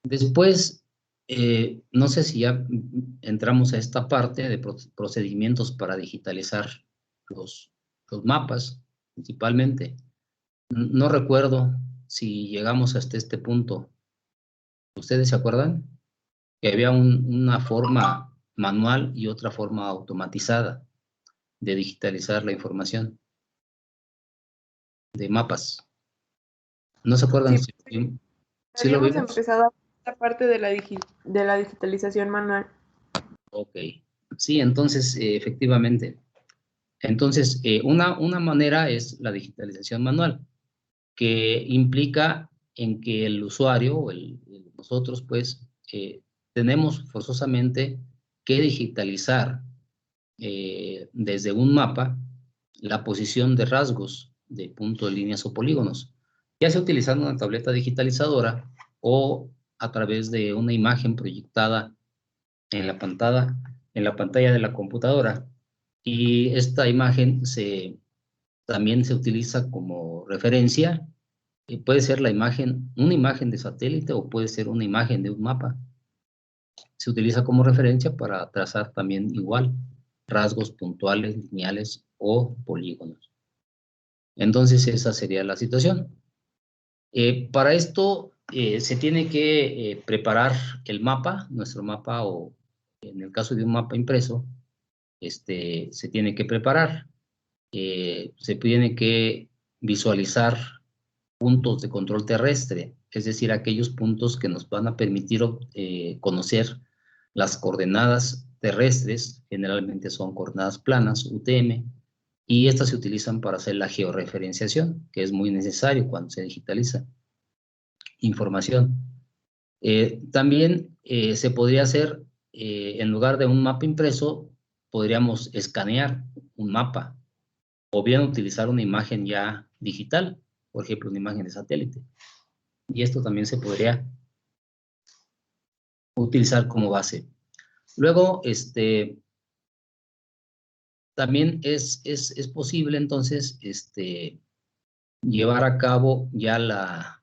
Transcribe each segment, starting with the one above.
Después, no sé si ya entramos a esta parte de procedimientos para digitalizar los, los mapas, principalmente. No recuerdo si llegamos hasta este punto. ¿Ustedes se acuerdan? Que había una forma manual y otra forma automatizada de digitalizar la información de mapas. ¿No se acuerdan Sí, si, si lo habíamos vimos? empezado a esta parte de de la digitalización manual. Ok. Sí, entonces, efectivamente. Entonces, una manera es la digitalización manual, que implica en que el usuario, o nosotros, pues, tenemos forzosamente que digitalizar desde un mapa la posición de rasgos de puntos, líneas o polígonos, ya sea utilizando una tableta digitalizadora o a través de una imagen proyectada en la pantalla de la computadora. Y esta imagen también se utiliza como referencia. Puede ser una imagen de satélite o puede ser una imagen de un mapa. Se utiliza como referencia para trazar también igual rasgos puntuales, lineales o polígonos. Entonces esa sería la situación. Para esto se tiene que preparar el mapa, nuestro mapa, o en el caso de un mapa impreso, se tiene que preparar. Se tiene que visualizar puntos de control terrestre, es decir, aquellos puntos que nos van a permitir conocer las coordenadas terrestres, generalmente son coordenadas planas, UTM, y estas se utilizan para hacer la georreferenciación, que es muy necesario cuando se digitaliza información. También se podría hacer, en lugar de un mapa impreso, podríamos escanear un mapa o bien utilizar una imagen ya digital, por ejemplo, una imagen de satélite. Y esto también se podría utilizar como base. Luego, también es posible entonces llevar a cabo ya la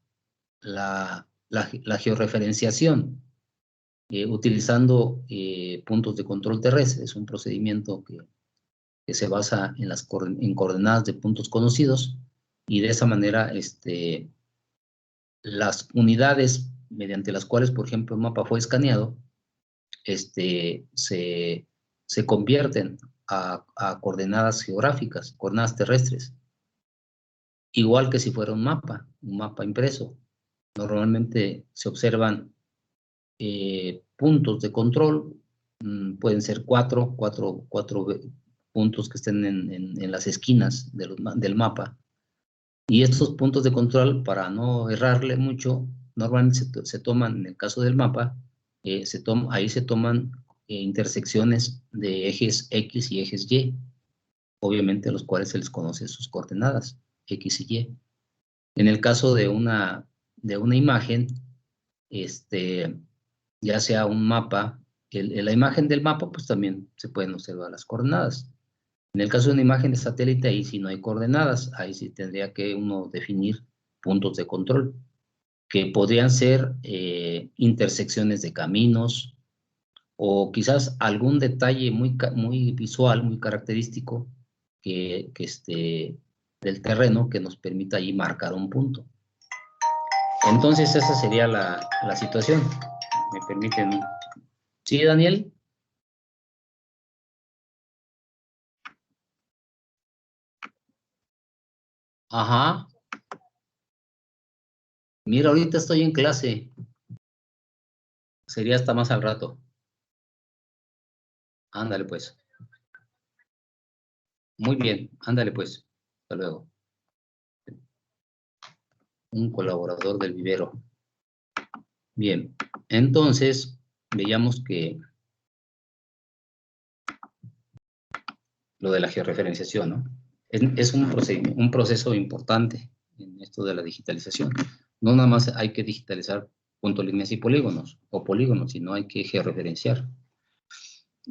georreferenciación utilizando puntos de control terrestre. Es un procedimiento que se basa en coordenadas de puntos conocidos y de esa manera las unidades mediante las cuales, por ejemplo, un mapa fue escaneado, se convierten a coordenadas geográficas, coordenadas terrestres, igual que si fuera un mapa impreso. Normalmente se observan puntos de control, pueden ser cuatro puntos que estén en las esquinas del mapa. Y estos puntos de control, para no errarle mucho, normalmente se toman, en el caso del mapa, ahí se toman intersecciones de ejes X y ejes Y, obviamente a los cuales se les conoce sus coordenadas, X y Y. En el caso de una imagen, este, ya sea un mapa, la imagen del mapa, pues también se pueden observar las coordenadas. En el caso de una imagen de satélite, ahí sí no hay coordenadas, ahí sí tendría que uno definir puntos de control, que podrían ser intersecciones de caminos o quizás algún detalle muy visual, muy característico del terreno que nos permita ahí marcar un punto. Entonces esa sería la situación. ¿Me permiten? ¿Sí, Daniel? Ajá. Mira, ahorita estoy en clase. Sería hasta más al rato. Ándale, pues. Muy bien, ándale, pues. Hasta luego. Un colaborador del vivero. Bien, entonces, veíamos que lo de la georreferenciación, ¿no? Es un proceso importante en esto de la digitalización. No nada más hay que digitalizar puntos, líneas y polígonos, o polígonos, sino hay que georreferenciar.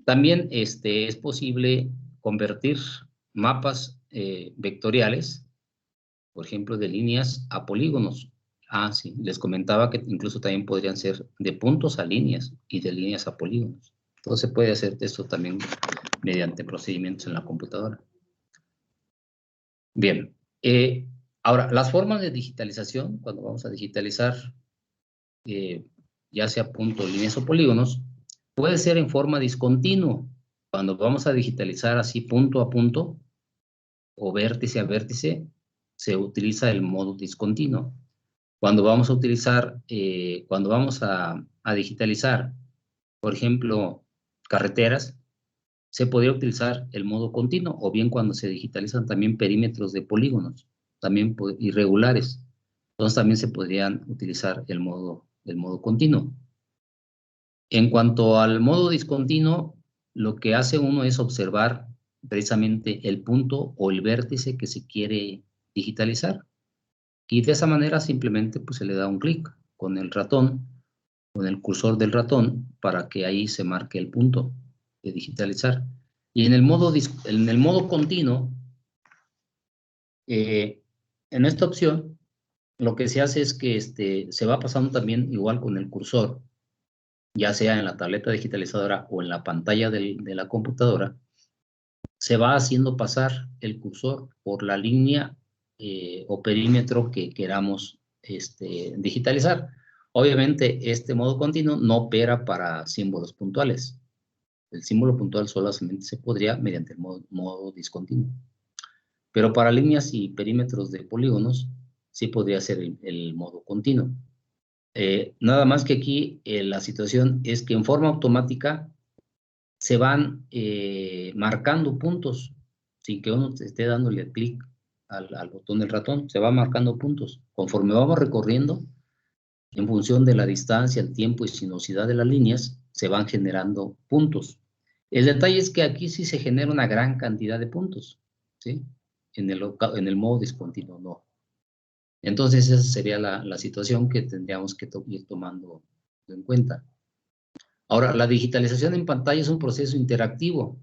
También es posible convertir mapas vectoriales, por ejemplo, de líneas a polígonos. Sí, les comentaba que incluso también podrían ser de puntos a líneas y de líneas a polígonos. Entonces se puede hacer esto también mediante procedimientos en la computadora. Bien, ahora, las formas de digitalización, cuando vamos a digitalizar, ya sea puntos, líneas o polígonos, puede ser en forma discontinua. Cuando vamos a digitalizar así punto a punto o vértice a vértice, se utiliza el modo discontinuo. Cuando vamos a utilizar, cuando vamos a digitalizar, por ejemplo, carreteras, se podría utilizar el modo continuo, o bien cuando se digitalizan también perímetros de polígonos, también irregulares. Entonces también se podrían utilizar el modo continuo. En cuanto al modo discontinuo, lo que hace uno es observar precisamente el punto o el vértice que se quiere digitalizar. Y de esa manera simplemente pues, se le da un clic con el ratón, con el cursor del ratón, para que ahí se marque el punto de digitalizar. Y en el modo continuo, en esta opción, lo que se hace es que se va pasando también igual con el cursor, ya sea en la tableta digitalizadora o en la pantalla de la computadora, se va haciendo pasar el cursor por la línea o perímetro que queramos digitalizar. Obviamente, este modo continuo no opera para símbolos puntuales. El símbolo puntual solamente se podría mediante el modo discontinuo. Pero para líneas y perímetros de polígonos, sí podría ser el modo continuo. Nada más que aquí la situación es que en forma automática se van marcando puntos, sin que uno esté dándole clic al botón del ratón, se va marcando puntos. Conforme vamos recorriendo, en función de la distancia, el tiempo y sinuosidad de las líneas, se van generando puntos. El detalle es que aquí sí se genera una gran cantidad de puntos, ¿sí? En el modo discontinuo no. Entonces esa sería la situación que tendríamos que ir tomando en cuenta. Ahora, la digitalización en pantalla es un proceso interactivo.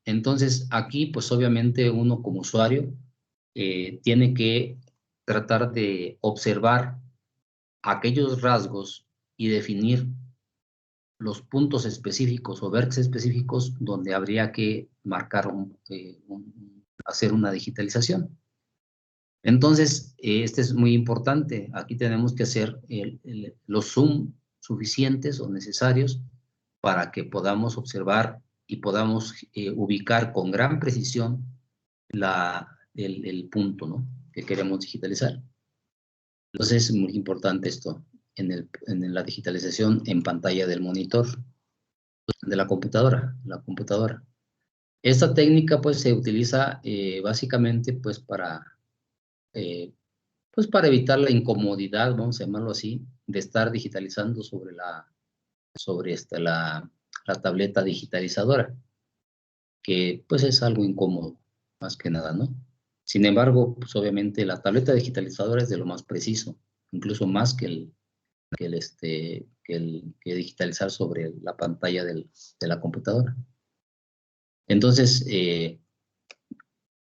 Entonces, aquí, pues obviamente uno como usuario tiene que tratar de observar aquellos rasgos y definir los puntos específicos o vértices específicos donde habría que marcar hacer una digitalización. Entonces, este es muy importante. Aquí tenemos que hacer los zoom suficientes o necesarios para que podamos observar y podamos ubicar con gran precisión el punto, ¿no?, que queremos digitalizar. Entonces es muy importante esto en la digitalización en pantalla del monitor de la computadora. Esta técnica pues se utiliza básicamente pues para evitar la incomodidad, vamos a llamarlo así, de estar digitalizando sobre la tableta digitalizadora, que pues es algo incómodo, más que nada, ¿no? Sin embargo, pues obviamente la tableta digitalizadora es de lo más preciso, incluso más que digitalizar sobre la pantalla de la computadora. Entonces,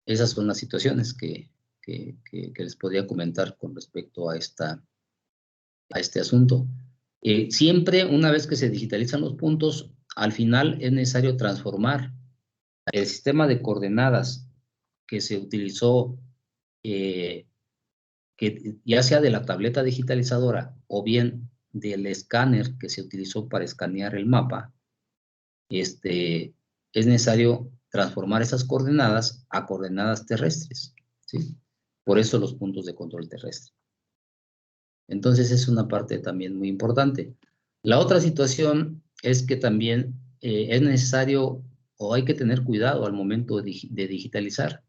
esas son las situaciones que les podría comentar con respecto a este asunto. Siempre, una vez que se digitalizan los puntos, al final es necesario transformar el sistema de coordenadas que se utilizó, que ya sea de la tableta digitalizadora o bien del escáner que se utilizó para escanear el mapa, es necesario transformar esas coordenadas a coordenadas terrestres, ¿sí? Por eso los puntos de control terrestre. Entonces es una parte también muy importante. La otra situación es que también es necesario o hay que tener cuidado al momento de digitalizar,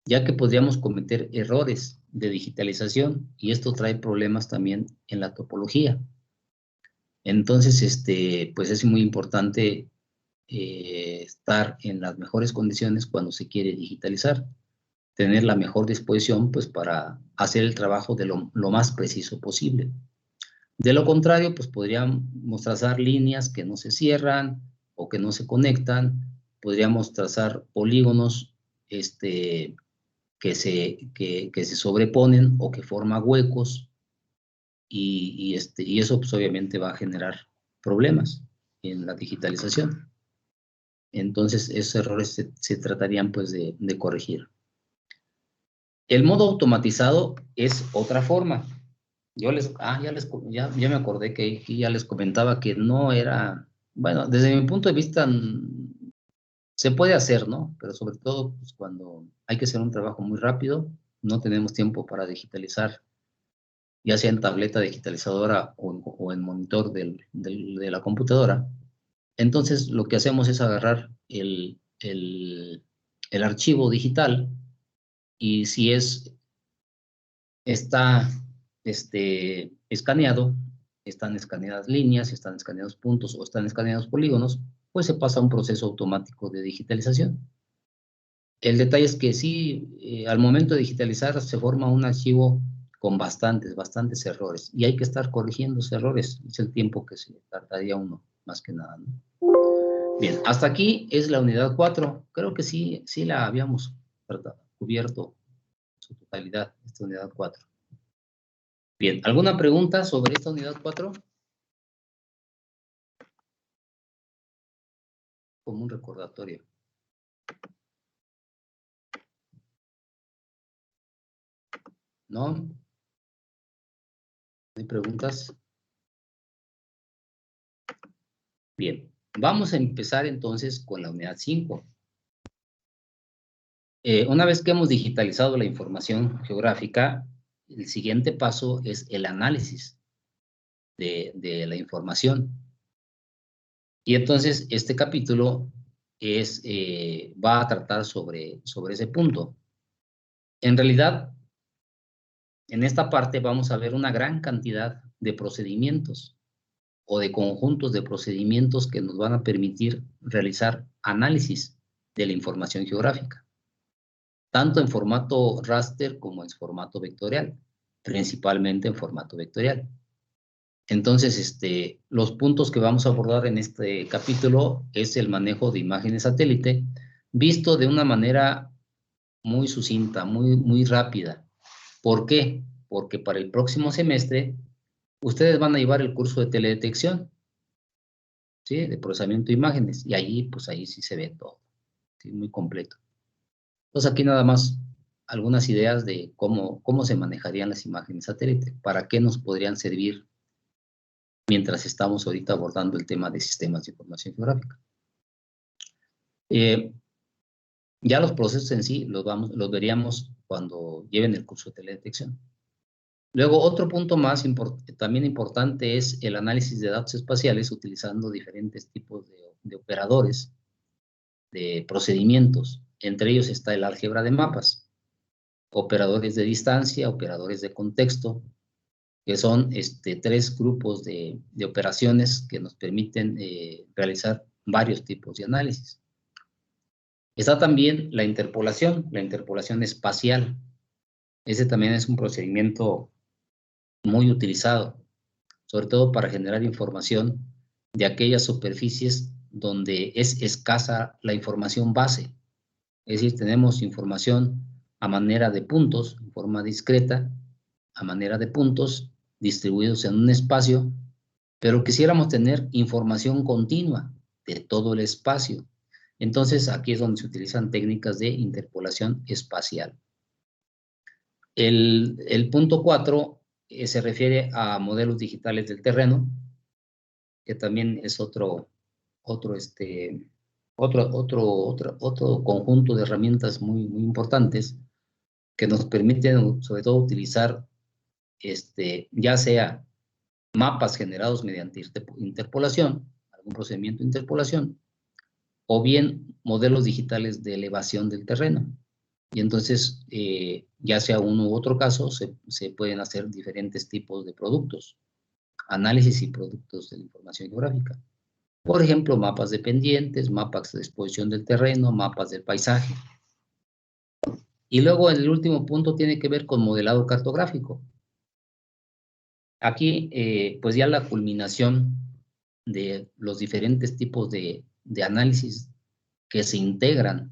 ya que podríamos cometer errores de digitalización y esto trae problemas también en la topología. Entonces, pues es muy importante estar en las mejores condiciones cuando se quiere digitalizar, tener la mejor disposición pues para hacer el trabajo de lo más preciso posible. De lo contrario, pues podríamos trazar líneas que no se cierran o que no se conectan, podríamos trazar polígonos que que se sobreponen o que forma huecos, y eso pues obviamente va a generar problemas en la digitalización. Entonces esos errores se tratarían pues de corregir. El modo automatizado es otra forma. Ya me acordé que aquí ya les comentaba que no era, bueno, desde mi punto de vista se puede hacer, ¿no? Pero sobre todo pues, cuando hay que hacer un trabajo muy rápido, no tenemos tiempo para digitalizar, ya sea en tableta digitalizadora o en monitor de la computadora. Entonces lo que hacemos es agarrar el archivo digital, y si está escaneado, están escaneadas líneas, están escaneados puntos o están escaneados polígonos, pues se pasa a un proceso automático de digitalización. El detalle es que sí, al momento de digitalizar se forma un archivo con bastantes errores, y hay que estar corrigiendo esos errores. Es el tiempo que se tardaría uno, más que nada, ¿no? Bien, hasta aquí es la unidad 4. Creo que sí la habíamos cubierto en su totalidad, esta unidad 4. Bien, ¿alguna pregunta sobre esta unidad 4? Como un recordatorio. ¿No? ¿No hay preguntas? Bien, vamos a empezar entonces con la unidad 5. Una vez que hemos digitalizado la información geográfica, el siguiente paso es el análisis de la información. Y entonces este capítulo va a tratar sobre ese punto. En realidad, en esta parte vamos a ver una gran cantidad de procedimientos o de conjuntos de procedimientos que nos van a permitir realizar análisis de la información geográfica, tanto en formato raster como en formato vectorial, principalmente en formato vectorial. Entonces, los puntos que vamos a abordar en este capítulo es el manejo de imágenes satélite, visto de una manera muy sucinta, muy rápida. ¿Por qué? Porque para el próximo semestre ustedes van a llevar el curso de teledetección, ¿sí? De procesamiento de imágenes, y allí, pues ahí sí se ve todo, ¿sí? Muy completo. Entonces aquí nada más algunas ideas de cómo se manejarían las imágenes satélite, para qué nos podrían servir mientras estamos ahorita abordando el tema de sistemas de información geográfica. Ya los procesos en sí los veríamos cuando lleven el curso de teledetección. Luego, otro punto más también importante es el análisis de datos espaciales utilizando diferentes tipos de operadores, de procedimientos. Entre ellos está el álgebra de mapas, operadores de distancia, operadores de contexto, que son tres grupos de operaciones que nos permiten realizar varios tipos de análisis. Está también la interpolación espacial. Ese también es un procedimiento muy utilizado, sobre todo para generar información de aquellas superficies donde es escasa la información base. Es decir, tenemos información a manera de puntos, en forma discreta, a manera de puntos distribuidos en un espacio, pero quisiéramos tener información continua de todo el espacio. Entonces, aquí es donde se utilizan técnicas de interpolación espacial. El punto 4 se refiere a modelos digitales del terreno, que también es otro conjunto de herramientas muy importantes que nos permiten, sobre todo, utilizar ya sea mapas generados mediante interpolación, algún procedimiento de interpolación, o bien modelos digitales de elevación del terreno. Y entonces, ya sea uno u otro caso, se pueden hacer diferentes tipos de productos, análisis y productos de la información geográfica. Por ejemplo, mapas de pendientes, mapas de exposición del terreno, mapas del paisaje. Y luego el último punto tiene que ver con modelado cartográfico. Aquí, pues ya la culminación de los diferentes tipos de análisis que se integran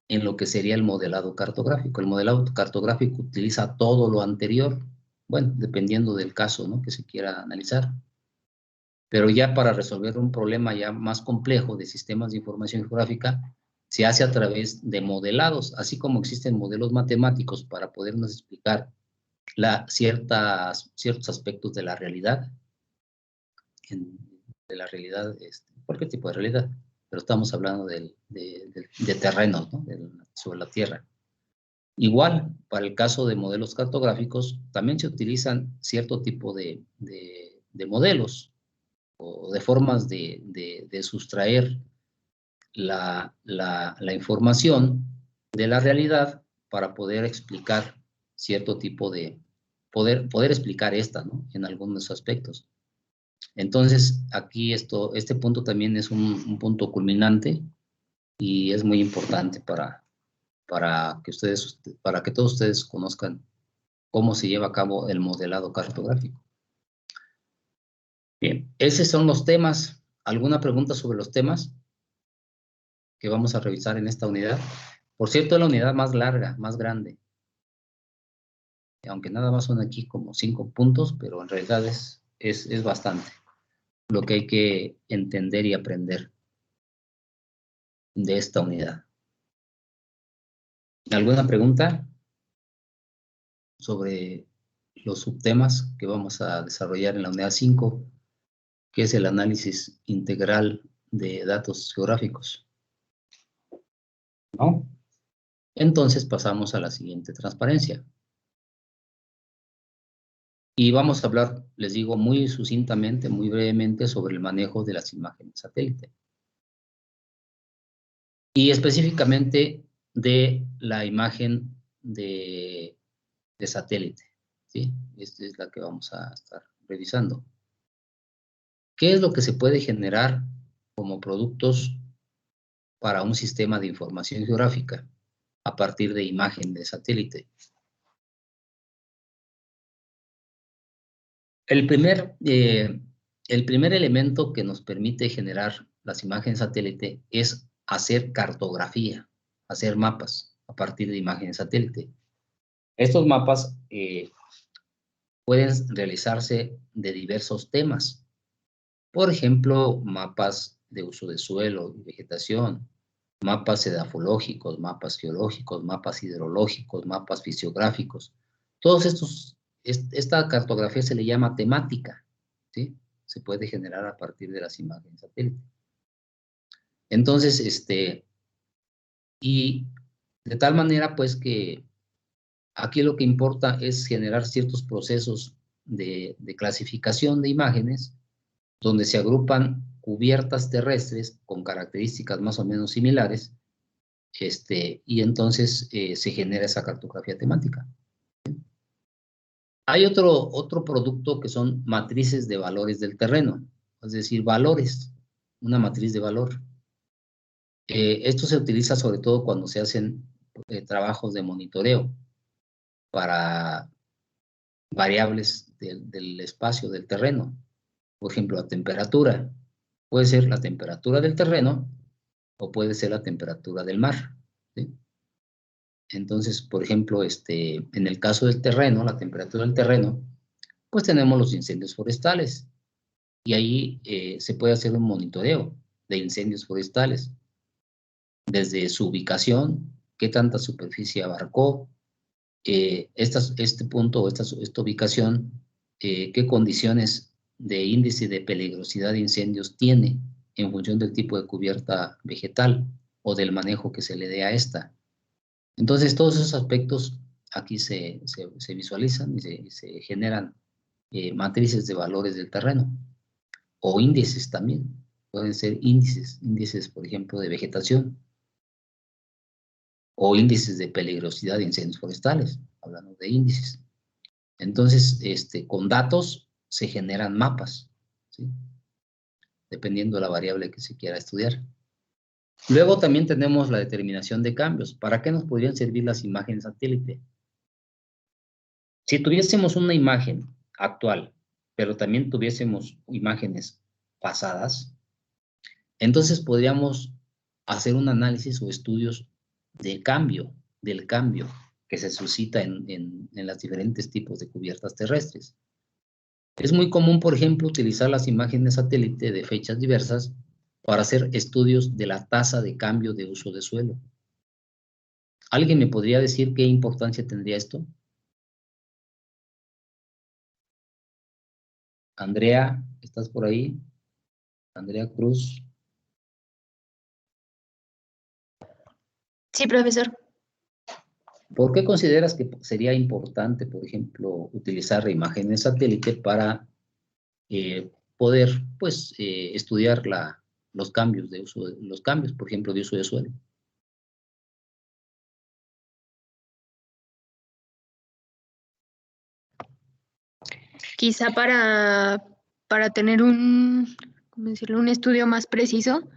en lo que sería el modelado cartográfico. El modelado cartográfico utiliza todo lo anterior, bueno, dependiendo del caso, ¿no?, que se quiera analizar. Pero ya para resolver un problema ya más complejo de sistemas de información geográfica, se hace a través de modelados, así como existen modelos matemáticos para podernos explicar ciertos aspectos de la realidad, de la realidad, cualquier tipo de realidad, pero estamos hablando de terrenos, ¿no?, sobre la Tierra. Igual, para el caso de modelos cartográficos, también se utilizan cierto tipo de modelos o de formas de sustraer la información de la realidad para poder explicar cierto tipo de, poder explicar esta, ¿no?, en algunos aspectos. Entonces, aquí este punto también es un punto culminante y es muy importante para que todos ustedes conozcan cómo se lleva a cabo el modelado cartográfico. Bien, esos son los temas. ¿Alguna pregunta sobre los temas que vamos a revisar en esta unidad? Por cierto, es la unidad más larga, más grande. Aunque nada más son aquí como 5 puntos, pero en realidad es bastante lo que hay que entender y aprender de esta unidad. ¿Alguna pregunta sobre los subtemas que vamos a desarrollar en la unidad 5, que es el análisis integral de datos geográficos? ¿No? Entonces pasamos a la siguiente transparencia. Y vamos a hablar, les digo, muy sucintamente, muy brevemente, sobre el manejo de las imágenes satélite. Y específicamente de la imagen de satélite, ¿sí? Esta es la que vamos a estar revisando. ¿Qué es lo que se puede generar como productos para un sistema de información geográfica a partir de imagen de satélite? El primer elemento que nos permite generar las imágenes satélite es hacer cartografía, hacer mapas a partir de imágenes satélite. Estos mapas pueden realizarse de diversos temas. Por ejemplo, mapas de uso de suelo y vegetación, mapas edafológicos, mapas geológicos, mapas hidrológicos, mapas fisiográficos. Todos estos, esta cartografía se le llama temática, ¿sí? Se puede generar a partir de las imágenes satélite. Entonces, y de tal manera, pues, que aquí lo que importa es generar ciertos procesos de clasificación de imágenes, donde se agrupan cubiertas terrestres con características más o menos similares, y entonces se genera esa cartografía temática. Hay otro producto que son matrices de valores del terreno, es decir, valores, una matriz de valor. Esto se utiliza sobre todo cuando se hacen trabajos de monitoreo para variables del espacio, del terreno. Por ejemplo, la temperatura. Puede ser la temperatura del terreno o puede ser la temperatura del mar, ¿sí? Entonces, por ejemplo, en el caso del terreno, la temperatura del terreno, pues tenemos los incendios forestales y ahí se puede hacer un monitoreo de incendios forestales desde su ubicación, qué tanta superficie abarcó, este punto o esta ubicación, qué condiciones de índice de peligrosidad de incendios tiene en función del tipo de cubierta vegetal o del manejo que se le dé a esta. Entonces, todos esos aspectos aquí se visualizan y se generan matrices de valores del terreno o índices también. Pueden ser índices, por ejemplo, de vegetación o índices de peligrosidad de incendios forestales, hablando de índices. Entonces, con datos se generan mapas, ¿sí? Dependiendo de la variable que se quiera estudiar. Luego también tenemos la determinación de cambios. ¿Para qué nos podrían servir las imágenes satélite? Si tuviésemos una imagen actual, pero también tuviésemos imágenes pasadas, entonces podríamos hacer un análisis o estudios del cambio que se suscita en los diferentes tipos de cubiertas terrestres. Es muy común, por ejemplo, utilizar las imágenes satélite de fechas diversas para hacer estudios de la tasa de cambio de uso de suelo. ¿Alguien me podría decir qué importancia tendría esto? Andrea, ¿estás por ahí? Andrea Cruz. Sí, profesor. ¿Por qué consideras que sería importante, por ejemplo, utilizar imágenes satélite para poder, pues, estudiar los cambios de uso, los cambios, por ejemplo, de uso de suelo? Quizá para tener ¿cómo decirlo? Un estudio más preciso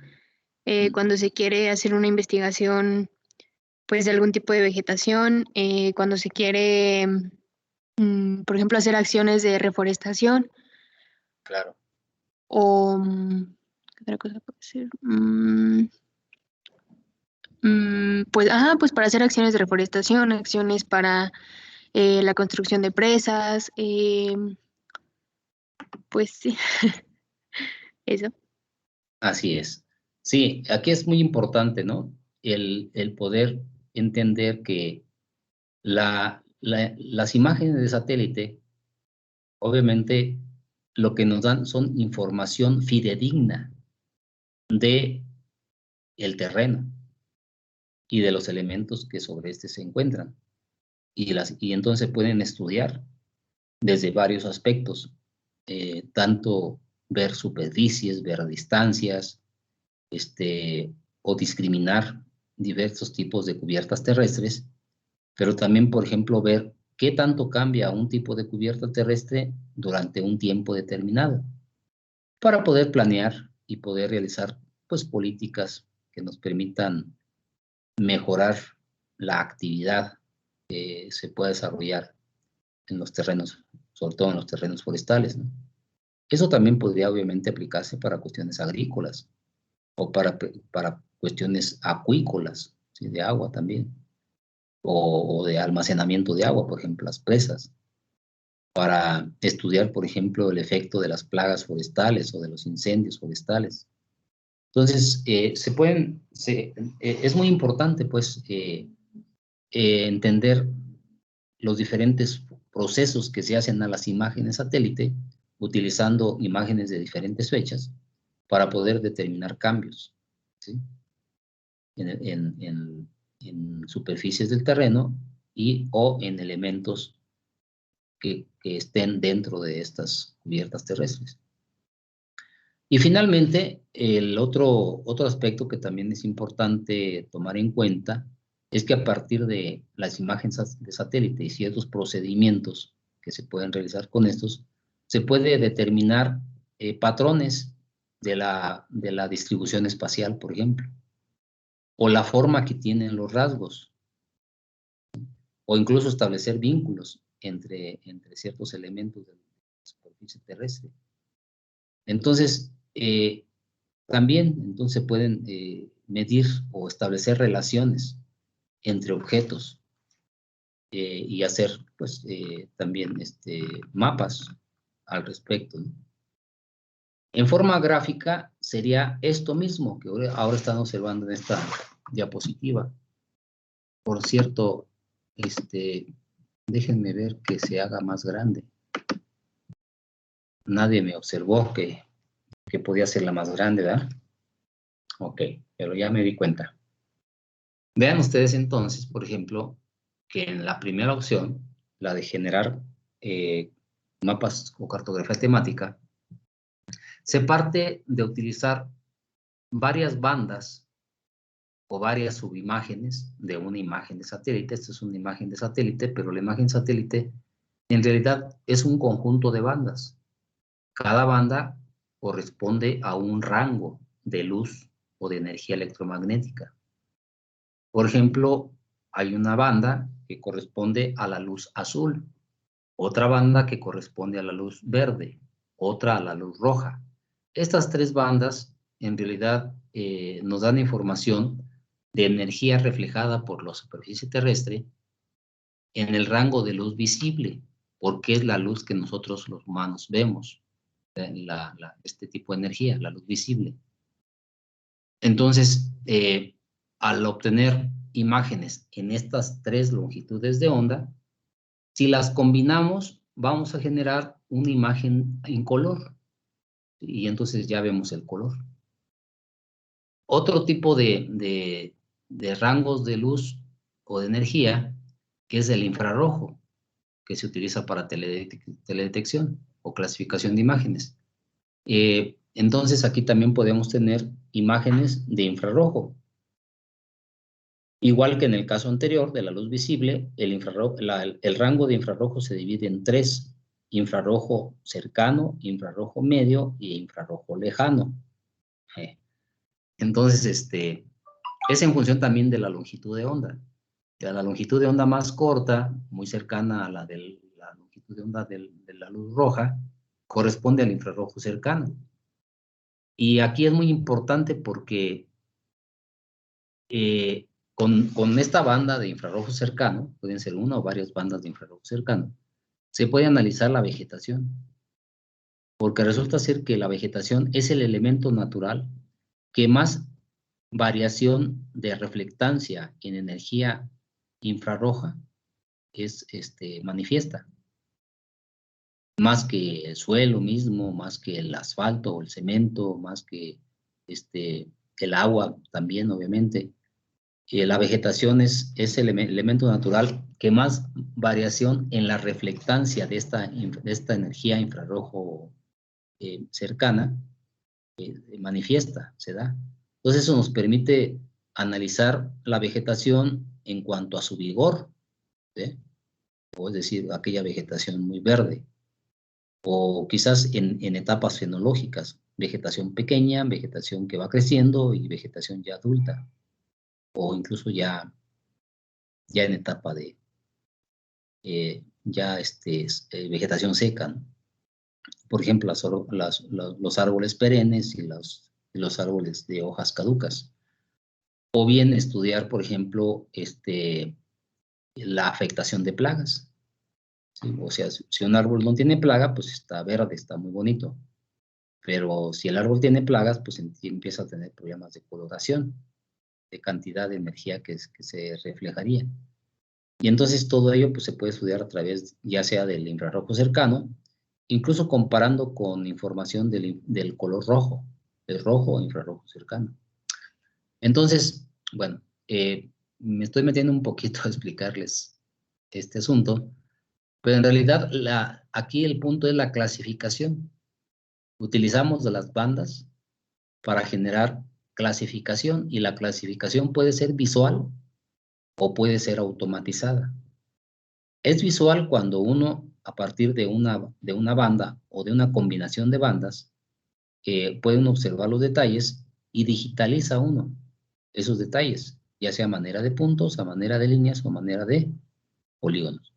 cuando se quiere hacer una investigación pues de algún tipo de vegetación, cuando se quiere, por ejemplo, hacer acciones de reforestación Claro. o ¿qué otra cosa puede ser? Pues para hacer acciones de reforestación, acciones para la construcción de presas, pues sí, eso. Así es. Sí, aquí es muy importante, ¿no? El poder entender que las imágenes de satélite, obviamente, lo que nos dan son información fidedigna de el terreno y de los elementos que sobre este se encuentran. Y entonces pueden estudiar desde varios aspectos, tanto ver superficies, ver distancias, o discriminar diversos tipos de cubiertas terrestres, pero también, por ejemplo, ver qué tanto cambia un tipo de cubierta terrestre durante un tiempo determinado, para poder planear y poder realizar, pues, políticas que nos permitan mejorar la actividad que se pueda desarrollar en los terrenos, sobre todo en los terrenos forestales, ¿no? Eso también podría obviamente aplicarse para cuestiones agrícolas o para cuestiones acuícolas, ¿sí? De agua también, o de almacenamiento de agua, por ejemplo, las presas, para estudiar, por ejemplo, el efecto de las plagas forestales o de los incendios forestales. Entonces, es muy importante, pues, entender los diferentes procesos que se hacen a las imágenes satélite, utilizando imágenes de diferentes fechas, para poder determinar cambios, ¿sí? En superficies del terreno o en elementos que estén dentro de estas cubiertas terrestres. Y finalmente, el otro aspecto que también es importante tomar en cuenta es que a partir de las imágenes de satélite y ciertos procedimientos que se pueden realizar con estos, se puede determinar patrones de la distribución espacial, por ejemplo, o la forma que tienen los rasgos, o incluso establecer vínculos entre ciertos elementos de la superficie terrestre. Entonces, también entonces pueden medir o establecer relaciones entre objetos y hacer, pues, también mapas al respecto, ¿no? En forma gráfica sería esto mismo que ahora están observando en esta diapositiva. Por cierto, déjenme ver que se haga más grande. Nadie me observó que podía hacerla más grande, ¿verdad? Ok, pero ya me di cuenta. Vean ustedes entonces, por ejemplo, que en la primera opción, la de generar mapas o cartografía temática, se parte de utilizar varias bandas o varias subimágenes de una imagen de satélite. Esta es una imagen de satélite, pero la imagen satélite en realidad es un conjunto de bandas. Cada banda corresponde a un rango de luz o de energía electromagnética. Por ejemplo, hay una banda que corresponde a la luz azul, otra banda que corresponde a la luz verde, otra a la luz roja. Estas tres bandas en realidad nos dan información de energía reflejada por la superficie terrestre en el rango de luz visible, porque es la luz que nosotros los humanos vemos, este tipo de energía, la luz visible. Entonces, al obtener imágenes en estas 3 longitudes de onda, si las combinamos, vamos a generar una imagen en color, y entonces ya vemos el color. Otro tipo de rangos de luz o de energía, que es el infrarrojo, que se utiliza para teledetección o clasificación de imágenes. Entonces aquí también podemos tener imágenes de infrarrojo. Igual que en el caso anterior de la luz visible, el rango de infrarrojo se divide en 3: infrarrojo cercano, infrarrojo medio y infrarrojo lejano. Entonces, es en función también de la longitud de onda. La longitud de onda más corta, muy cercana a la longitud de onda de la luz roja, corresponde al infrarrojo cercano. Y aquí es muy importante porque con esta banda de infrarrojo cercano, pueden ser una o varias bandas de infrarrojo cercano, se puede analizar la vegetación. Porque resulta ser que la vegetación es el elemento natural que más variación de reflectancia en energía infrarroja manifiesta. Más que el suelo mismo, más que el asfalto o el cemento, más que el agua también, obviamente. La vegetación es el elemento natural que más variación en la reflectancia de esta energía infrarrojo cercana manifiesta, se da. Entonces eso nos permite analizar la vegetación en cuanto a su vigor, ¿sí? O es decir, aquella vegetación muy verde, o quizás en etapas fenológicas, vegetación pequeña, vegetación que va creciendo y vegetación ya adulta, o incluso ya en etapa de vegetación seca, ¿no? Por ejemplo, los árboles perennes y los árboles de hojas caducas. O bien estudiar, por ejemplo, la afectación de plagas. ¿Sí? O sea, si un árbol no tiene plaga, pues está verde, está muy bonito. Pero si el árbol tiene plagas, pues empieza a tener problemas de coloración, de cantidad de energía que se reflejaría. Y entonces todo ello pues, se puede estudiar a través ya sea del infrarrojo cercano, incluso comparando con información del color rojo, el rojo o infrarrojo cercano. Entonces, bueno, me estoy metiendo un poquito a explicarles este asunto, pero en realidad aquí el punto es la clasificación. Utilizamos de las bandas para generar clasificación, y la clasificación puede ser visual o puede ser automatizada. Es visual cuando uno, a partir de una banda o de una combinación de bandas, puede uno observar los detalles y digitaliza uno esos detalles, ya sea a manera de puntos, a manera de líneas o a manera de polígonos.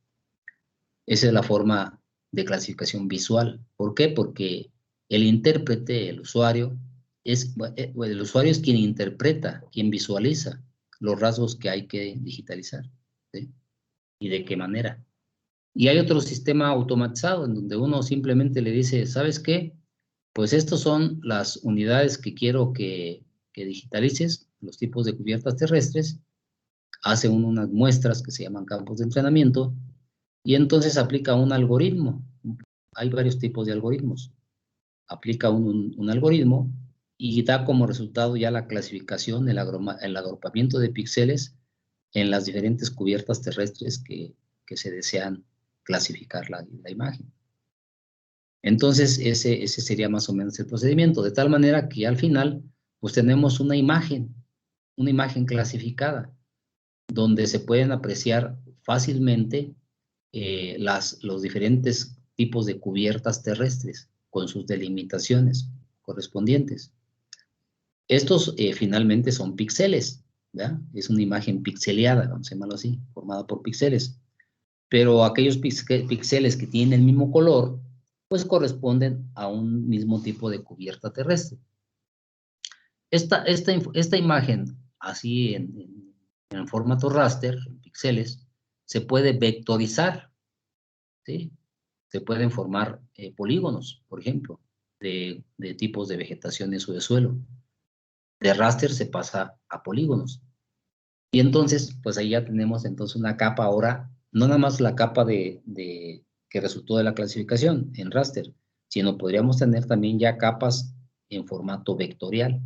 Esa es la forma de clasificación visual. ¿Por qué? Porque el intérprete, el usuario es quien interpreta, quien visualiza los rasgos que hay que digitalizar, ¿sí? Y de qué manera. Y hay otro sistema automatizado en donde uno simplemente le dice, ¿sabes qué? Pues estas son las unidades que quiero que digitalices, los tipos de cubiertas terrestres, hace unas muestras que se llaman campos de entrenamiento, y entonces aplica un algoritmo. Hay varios tipos de algoritmos. Aplica un algoritmo y da como resultado ya la clasificación, el agrupamiento de píxeles en las diferentes cubiertas terrestres que se desean clasificar la imagen. Entonces, ese sería más o menos el procedimiento, de tal manera que al final, pues tenemos una imagen clasificada, donde se pueden apreciar fácilmente los diferentes tipos de cubiertas terrestres, con sus delimitaciones correspondientes. Estos finalmente son píxeles, ¿verdad? Es una imagen pixeleada, vamos a llamarlo así, formada por píxeles. Pero aquellos píxeles que tienen el mismo color, pues corresponden a un mismo tipo de cubierta terrestre. Esta imagen así en formato raster, en píxeles, se puede vectorizar, ¿sí? Se pueden formar polígonos, por ejemplo, de tipos de vegetaciones o de suelo. De raster se pasa a polígonos. Y entonces, pues ahí ya tenemos entonces una capa ahora, no nada más la capa que resultó de la clasificación en raster, sino podríamos tener también ya capas en formato vectorial,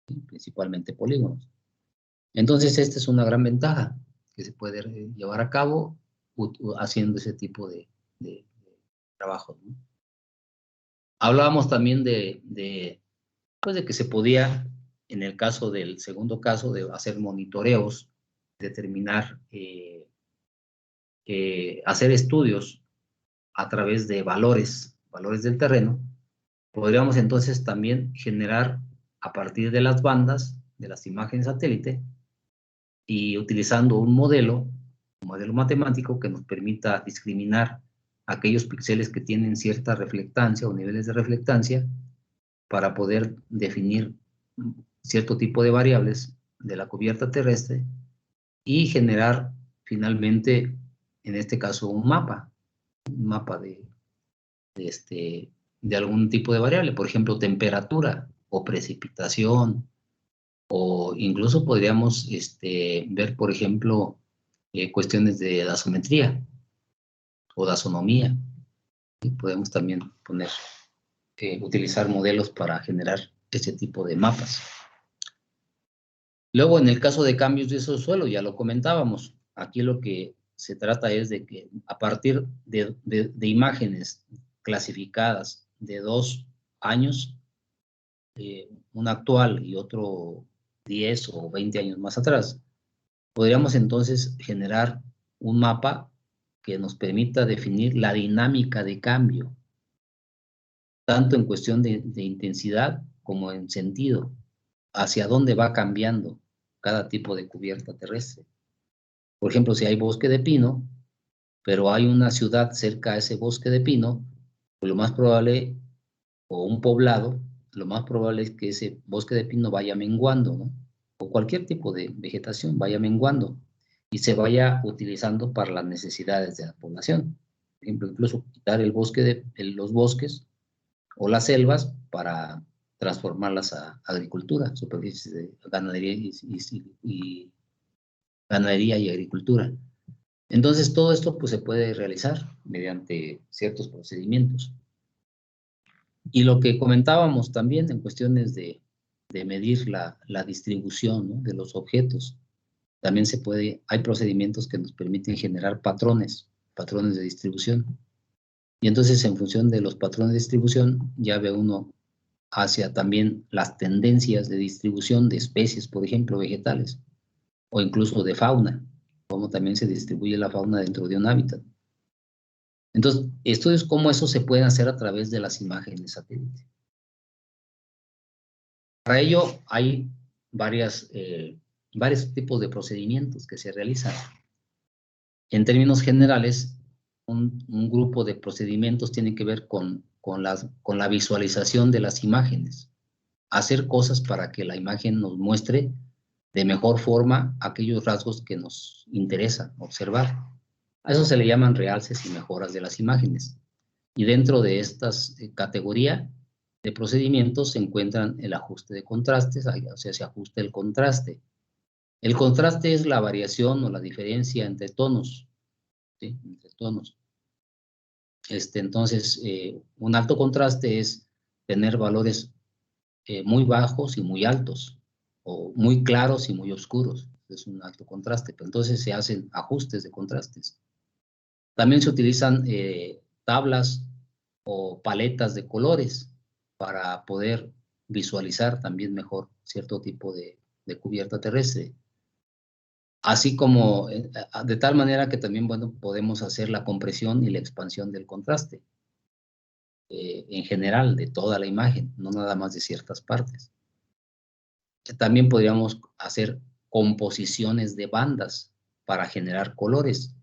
¿sí? Principalmente polígonos. Entonces, esta es una gran ventaja que se puede llevar a cabo haciendo ese tipo de trabajo, ¿no? Hablábamos también pues de que se podía, en el caso del segundo caso, de hacer monitoreos, determinar, hacer estudios a través de valores del terreno. Podríamos entonces también generar a partir de las bandas, de las imágenes satélite, y utilizando un modelo matemático que nos permita discriminar aquellos píxeles que tienen cierta reflectancia o niveles de reflectancia para poder definir cierto tipo de variables de la cubierta terrestre y generar finalmente, en este caso, un mapa de algún tipo de variable, por ejemplo, temperatura o precipitación, o incluso podríamos ver, por ejemplo, cuestiones de dasometría o dasonomía. Y podemos también utilizar modelos para generar ese tipo de mapas. Luego, en el caso de cambios de esos suelos, ya lo comentábamos, aquí lo que se trata es de que a partir de imágenes clasificadas de 2 años, un actual y otro 10 o 20 años más atrás, podríamos entonces generar un mapa que nos permita definir la dinámica de cambio, tanto en cuestión de intensidad como en sentido, hacia dónde va cambiando cada tipo de cubierta terrestre. Por ejemplo, si hay bosque de pino, pero hay una ciudad cerca a ese bosque de pino, pues lo más probable, o un poblado, lo más probable es que ese bosque de pino vaya menguando, ¿no? O cualquier tipo de vegetación vaya menguando y se vaya utilizando para las necesidades de la población. Por ejemplo, incluso quitar los bosques o las selvas para transformarlas a agricultura, superficies de ganadería y agricultura. Entonces, todo esto pues, se puede realizar mediante ciertos procedimientos. Y lo que comentábamos también en cuestiones de medir la distribución, ¿no?, de los objetos, también hay procedimientos que nos permiten generar patrones de distribución. Y entonces, en función de los patrones de distribución, ya ve uno hacia también las tendencias de distribución de especies, por ejemplo, vegetales, o incluso de fauna, cómo también se distribuye la fauna dentro de un hábitat. Entonces, estudios como eso se pueden hacer a través de las imágenes satélite. Para ello hay varios tipos de procedimientos que se realizan. En términos generales, un grupo de procedimientos tiene que ver con la visualización de las imágenes. Hacer cosas para que la imagen nos muestre de mejor forma aquellos rasgos que nos interesa observar. A eso se le llaman realces y mejoras de las imágenes. Y dentro de estas categorías de procedimientos se encuentran el ajuste de contrastes, o sea, se ajusta el contraste. El contraste es la variación o la diferencia entre tonos, ¿sí? Entre tonos. Entonces, un alto contraste es tener valores muy bajos y muy altos, o muy claros y muy oscuros. Es un alto contraste, pero entonces se hacen ajustes de contrastes. También se utilizan tablas o paletas de colores para poder visualizar también mejor cierto tipo de cubierta terrestre. Así como de tal manera que también, bueno, podemos hacer la compresión y la expansión del contraste en general de toda la imagen, no nada más de ciertas partes. También podríamos hacer composiciones de bandas para generar colores.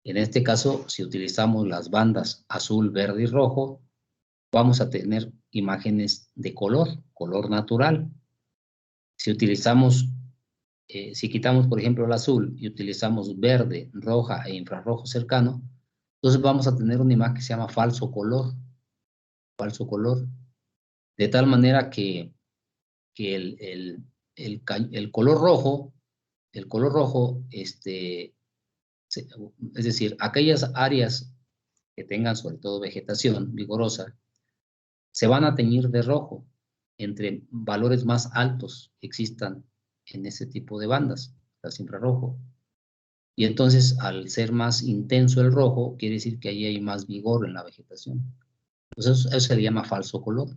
En este caso, si utilizamos las bandas azul, verde y rojo, vamos a tener imágenes de color natural. Si utilizamos si quitamos, por ejemplo, el azul y utilizamos verde, roja e infrarrojo cercano, entonces vamos a tener una imagen que se llama falso color, de tal manera que el color rojo, es decir, aquellas áreas que tengan sobre todo vegetación vigorosa, se van a teñir de rojo entre valores más altos que existan en ese tipo de bandas, las infrarrojo. Y entonces, al ser más intenso el rojo, quiere decir que ahí hay más vigor en la vegetación. Entonces, eso se le llama falso color,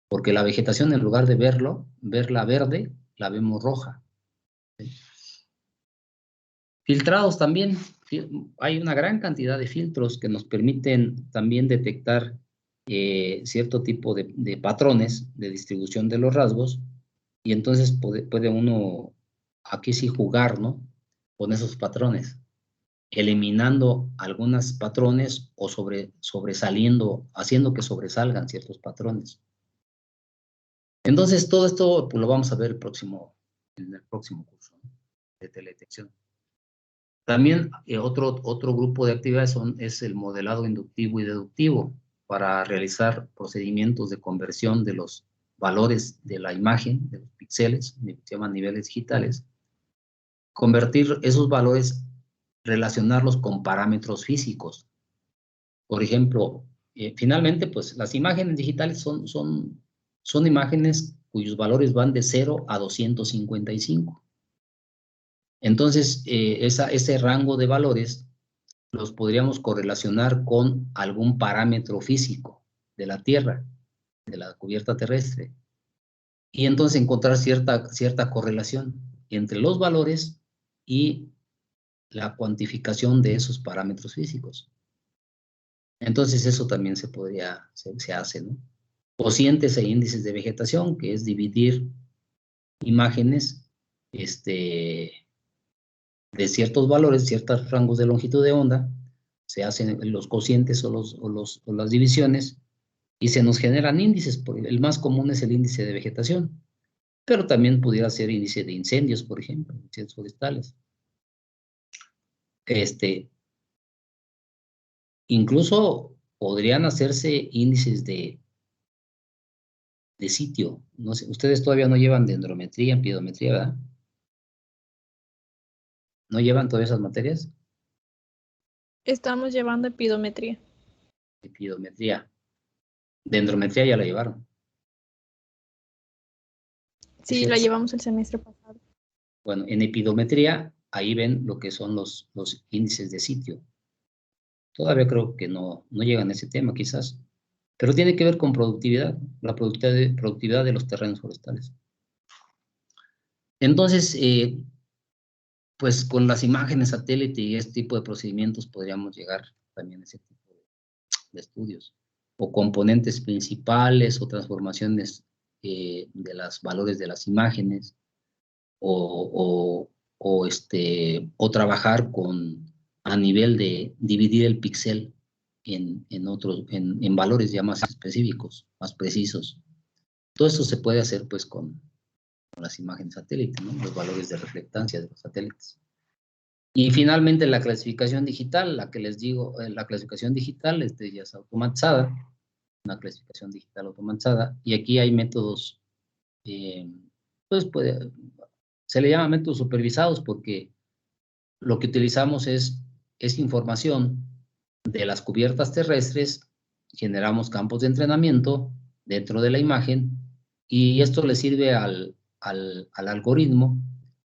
porque la vegetación, en lugar de verla verde, la vemos roja. ¿Sí? Filtrados también. Hay una gran cantidad de filtros que nos permiten también detectar cierto tipo de patrones de distribución de los rasgos, y entonces puede uno, aquí sí, jugar, ¿no?, con esos patrones, eliminando algunos patrones o sobresaliendo, haciendo que sobresalgan ciertos patrones. Entonces, todo esto pues, lo vamos a ver en el próximo curso, ¿no?, de teledetección. También otro grupo de actividades es el modelado inductivo y deductivo para realizar procedimientos de conversión de los valores de la imagen, de los píxeles, que se llaman niveles digitales, convertir esos valores, relacionarlos con parámetros físicos. Por ejemplo, finalmente, pues las imágenes digitales son imágenes cuyos valores van de 0 a 255. Entonces, ese rango de valores los podríamos correlacionar con algún parámetro físico de la Tierra, de la cubierta terrestre, y entonces encontrar cierta correlación entre los valores y la cuantificación de esos parámetros físicos. Entonces eso también se hace, ¿no? Cocientes e índices de vegetación, que es dividir imágenes de ciertos valores, ciertos rangos de longitud de onda, se hacen los cocientes o las divisiones, y se nos generan índices. El más común es el índice de vegetación, pero también pudiera ser índice de incendios, por ejemplo, incendios forestales. Incluso podrían hacerse índices de sitio. No sé, ustedes todavía no llevan dendrometría, empiedometría, ¿verdad? ¿No llevan todas esas materias? Estamos llevando epidometría. Empiedometría. Dendrometría ya la llevaron. Sí, la llevamos el semestre pasado. Bueno, en epidometría, ahí ven lo que son los índices de sitio. Todavía creo que no llegan a ese tema, quizás, pero tiene que ver con productividad, la productividad de los terrenos forestales. Entonces, pues con las imágenes satélite y este tipo de procedimientos podríamos llegar también a ese tipo de estudios, o componentes principales o transformaciones de los valores de las imágenes, o trabajar a nivel de dividir el píxel en valores ya más específicos, más precisos. Todo eso se puede hacer pues con las imágenes satélite, ¿no?, los valores de reflectancia de los satélites. Y finalmente la clasificación digital, la que les digo, la clasificación digital ya es automatizada, una clasificación digital automatizada, y aquí hay métodos, pues se le llama métodos supervisados porque lo que utilizamos es información de las cubiertas terrestres, generamos campos de entrenamiento dentro de la imagen, y esto le sirve al algoritmo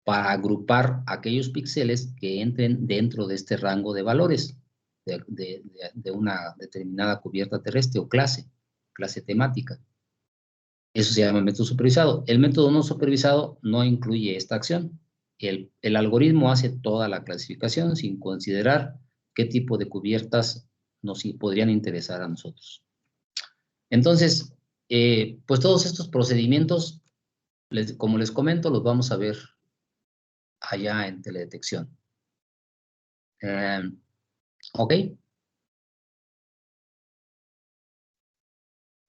para agrupar aquellos píxeles que entren dentro de este rango de valores de una determinada cubierta terrestre o clase temática. Eso se llama método supervisado. El método no supervisado no incluye esta acción. El algoritmo hace toda la clasificación sin considerar qué tipo de cubiertas nos podrían interesar a nosotros. Entonces, pues todos estos procedimientos, como les comento, los vamos a ver allá en teledetección. ¿Ok?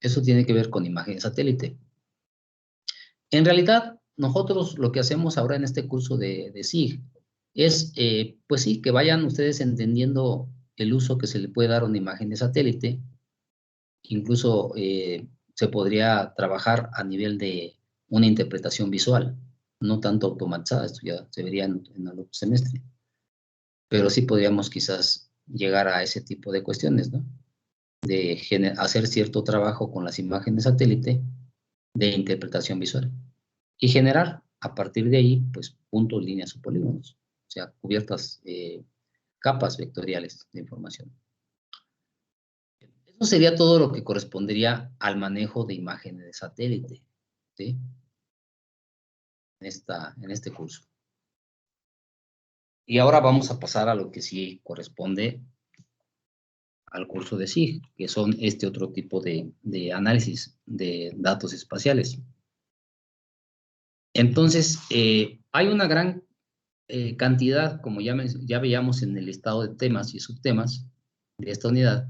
Eso tiene que ver con imagen satélite. En realidad, nosotros lo que hacemos ahora en este curso de SIG es, pues sí, que vayan ustedes entendiendo el uso que se le puede dar a una imagen de satélite. Incluso se podría trabajar a nivel de una interpretación visual, no tanto automatizada, esto ya se vería en el otro semestre. Pero sí podríamos quizás llegar a ese tipo de cuestiones, ¿no? De hacer cierto trabajo con las imágenes de satélite de interpretación visual y generar a partir de ahí, pues, puntos, líneas o polígonos, o sea, cubiertas capas vectoriales de información. Eso sería todo lo que correspondería al manejo de imágenes de satélite, ¿sí? En este curso. Y ahora vamos a pasar a lo que sí corresponde al curso de SIG, que son este otro tipo de análisis de datos espaciales. Entonces, hay una gran cantidad, como ya veíamos en el listado de temas y subtemas de esta unidad,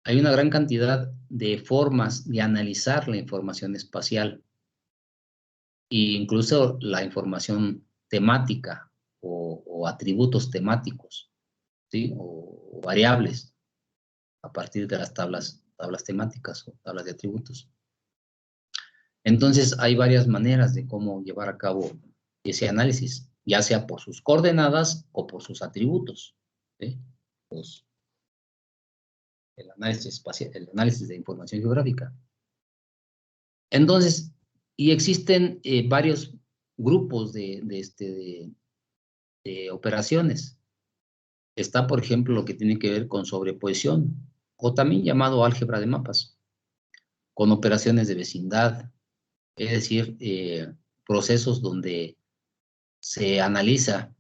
hay una gran cantidad de formas de analizar la información espacial e incluso la información temática o atributos temáticos, ¿sí? O variables a partir de las tablas temáticas o tablas de atributos. Entonces, hay varias maneras de cómo llevar a cabo ese análisis, ya sea por sus coordenadas o por sus atributos, ¿sí? Pues, el análisis espacial, el análisis de información geográfica. Entonces, y existen varios grupos de operaciones. Está, por ejemplo, lo que tiene que ver con sobreposición, o también llamado álgebra de mapas, con operaciones de vecindad, es decir, procesos donde se analiza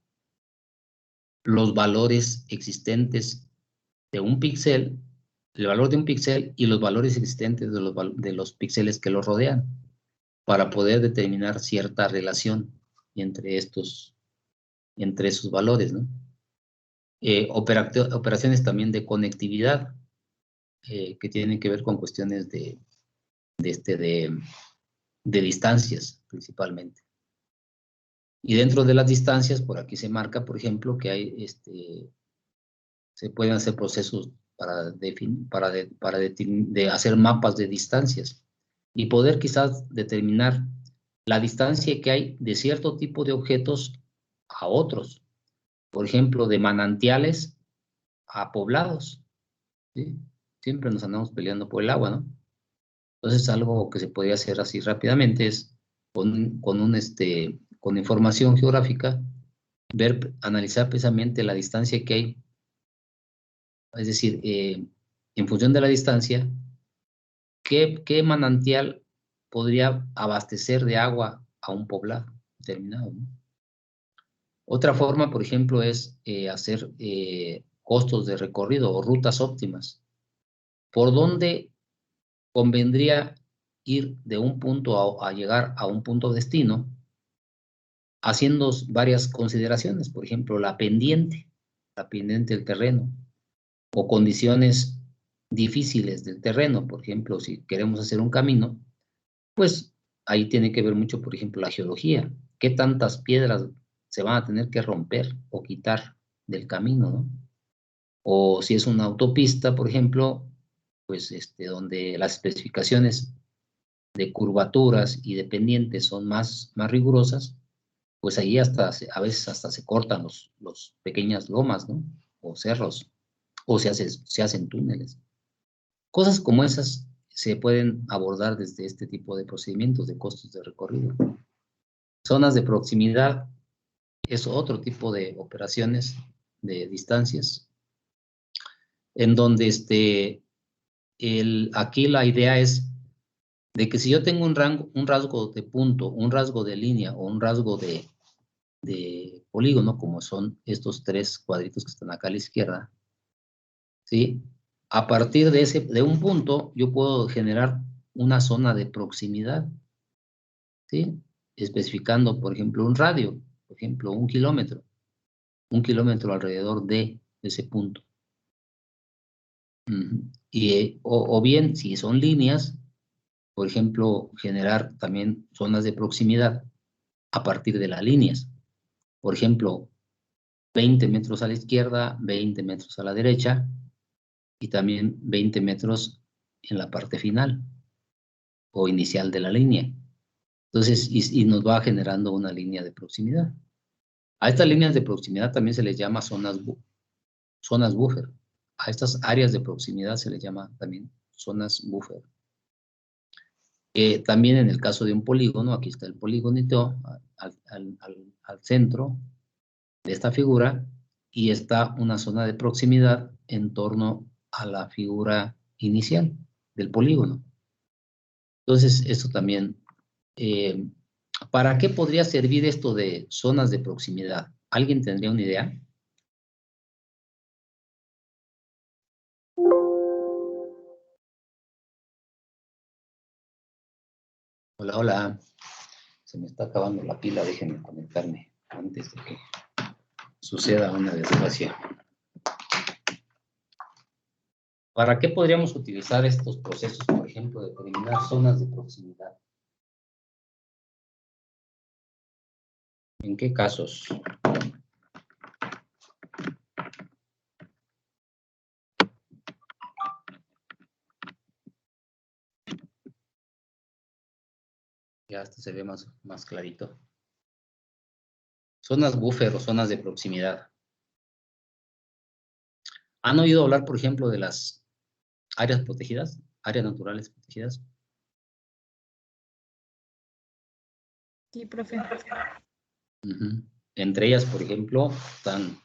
los valores existentes de un píxel, el valor de un píxel y los valores existentes de los píxeles que lo rodean, para poder determinar cierta relación entre esos valores, ¿no? Operaciones también de conectividad, que tienen que ver con cuestiones de distancias, principalmente. Y dentro de las distancias, por aquí se marca, por ejemplo, que hay, se pueden hacer procesos de hacer mapas de distancias y poder quizás determinar la distancia que hay de cierto tipo de objetos a otros. Por ejemplo, de manantiales a poblados, ¿sí? Siempre nos andamos peleando por el agua, ¿no? Entonces, algo que se podría hacer así rápidamente es con información geográfica, analizar precisamente la distancia que hay. Es decir, en función de la distancia, ¿qué manantial podría abastecer de agua a un poblado determinado, ¿no? Otra forma, por ejemplo, es hacer costos de recorrido o rutas óptimas. ¿Por dónde convendría ir de un punto a llegar a un punto destino, haciendo varias consideraciones? Por ejemplo, la pendiente del terreno, o condiciones difíciles del terreno. Por ejemplo, si queremos hacer un camino, pues ahí tiene que ver mucho, por ejemplo, la geología. ¿Qué tantas piedras se van a tener que romper o quitar del camino, ¿no? O si es una autopista, por ejemplo, pues donde las especificaciones de curvaturas y de pendientes son más rigurosas, pues ahí a veces hasta se cortan los pequeñas lomas, ¿no? O cerros, o se hacen túneles. Cosas como esas se pueden abordar desde este tipo de procedimientos de costos de recorrido. Zonas de proximidad es otro tipo de operaciones de distancias, en donde aquí la idea es de que si yo tengo un rasgo de punto, un rasgo de línea o un rasgo de polígono, como son estos tres cuadritos que están acá a la izquierda, ¿sí? A partir de un punto, yo puedo generar una zona de proximidad, ¿sí? Especificando, por ejemplo, un radio, por ejemplo, 1 kilómetro. 1 kilómetro alrededor de ese punto. O bien, si son líneas, por ejemplo, generar también zonas de proximidad a partir de las líneas. Por ejemplo, 20 metros a la izquierda, 20 metros a la derecha y también 20 metros en la parte final o inicial de la línea. Entonces, y nos va generando una línea de proximidad. A estas líneas de proximidad también se les llama zonas buffer. A estas áreas de proximidad se les llama también zonas buffer. También en el caso de un polígono, aquí está el polígonito al centro de esta figura y está una zona de proximidad en torno a la figura inicial del polígono. Entonces, esto también, ¿para qué podría servir esto de zonas de proximidad? ¿Alguien tendría una idea? Hola, hola. Se me está acabando la pila, déjenme conectarme antes de que suceda una desgracia. ¿Para qué podríamos utilizar estos procesos, por ejemplo, de determinar zonas de proximidad? ¿En qué casos? Ya hasta se ve más clarito. Zonas buffer o zonas de proximidad. ¿Han oído hablar, por ejemplo, de las áreas protegidas, áreas naturales protegidas? Sí, profe. Entre ellas, por ejemplo, están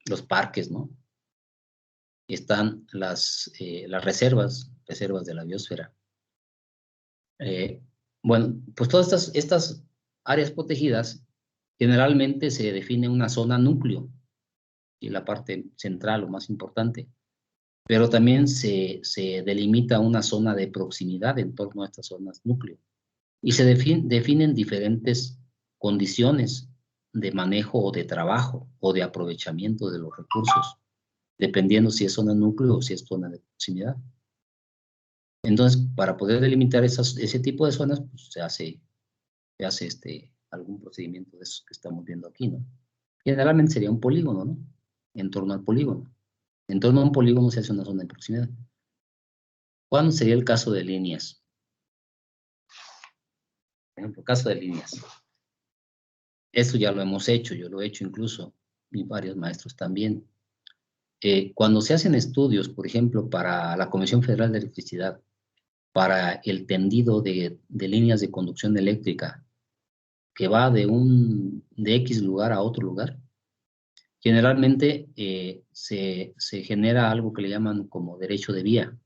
los parques, ¿no? Están las reservas de la biosfera. Bueno, pues todas estas áreas protegidas generalmente se define una zona núcleo, y la parte central o más importante, pero también se delimita una zona de proximidad en torno a estas zonas núcleo. Y se definen diferentes condiciones de manejo o de trabajo o de aprovechamiento de los recursos, dependiendo si es zona núcleo o si es zona de proximidad. Entonces, para poder delimitar ese tipo de zonas, pues se hace algún procedimiento de esos que estamos viendo aquí, ¿no? Generalmente sería un polígono, ¿no? En torno al polígono. En torno a un polígono se hace una zona de proximidad. ¿Cuándo sería el caso de líneas? Por ejemplo, caso de líneas. Esto ya lo hemos hecho, yo lo he hecho incluso, y varios maestros también. Cuando se hacen estudios, por ejemplo, para la Comisión Federal de Electricidad, para el tendido de líneas de conducción eléctrica, que va de X lugar a otro lugar, generalmente se genera algo que le llaman como derecho de vía.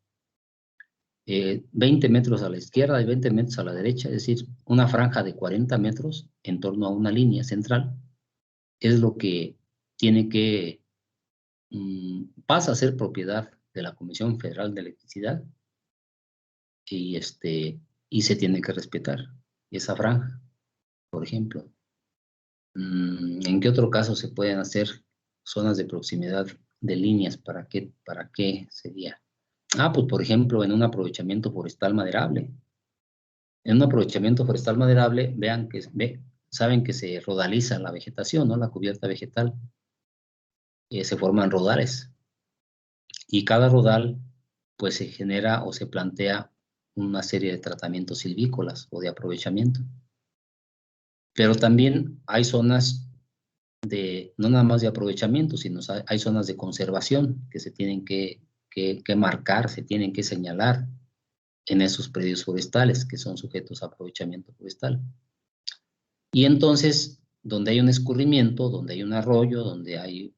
20 metros a la izquierda y 20 metros a la derecha, es decir, una franja de 40 metros en torno a una línea central, es lo que tiene que, pasa a ser propiedad de la Comisión Federal de Electricidad y se tiene que respetar esa franja, por ejemplo. ¿En qué otro caso se pueden hacer zonas de proximidad de líneas? ¿Para qué sería? Pues por ejemplo, en un aprovechamiento forestal maderable. En un aprovechamiento forestal maderable, saben que se rodaliza la vegetación, ¿no? La cubierta vegetal. Se forman rodales. Y cada rodal, pues se genera o se plantea una serie de tratamientos silvícolas o de aprovechamiento. Pero también hay zonas no nada más de aprovechamiento, sino hay zonas de conservación que se tienen que marcar, se tienen que señalar en esos predios forestales que son sujetos a aprovechamiento forestal. Y entonces, donde hay un escurrimiento, donde hay un arroyo, donde hay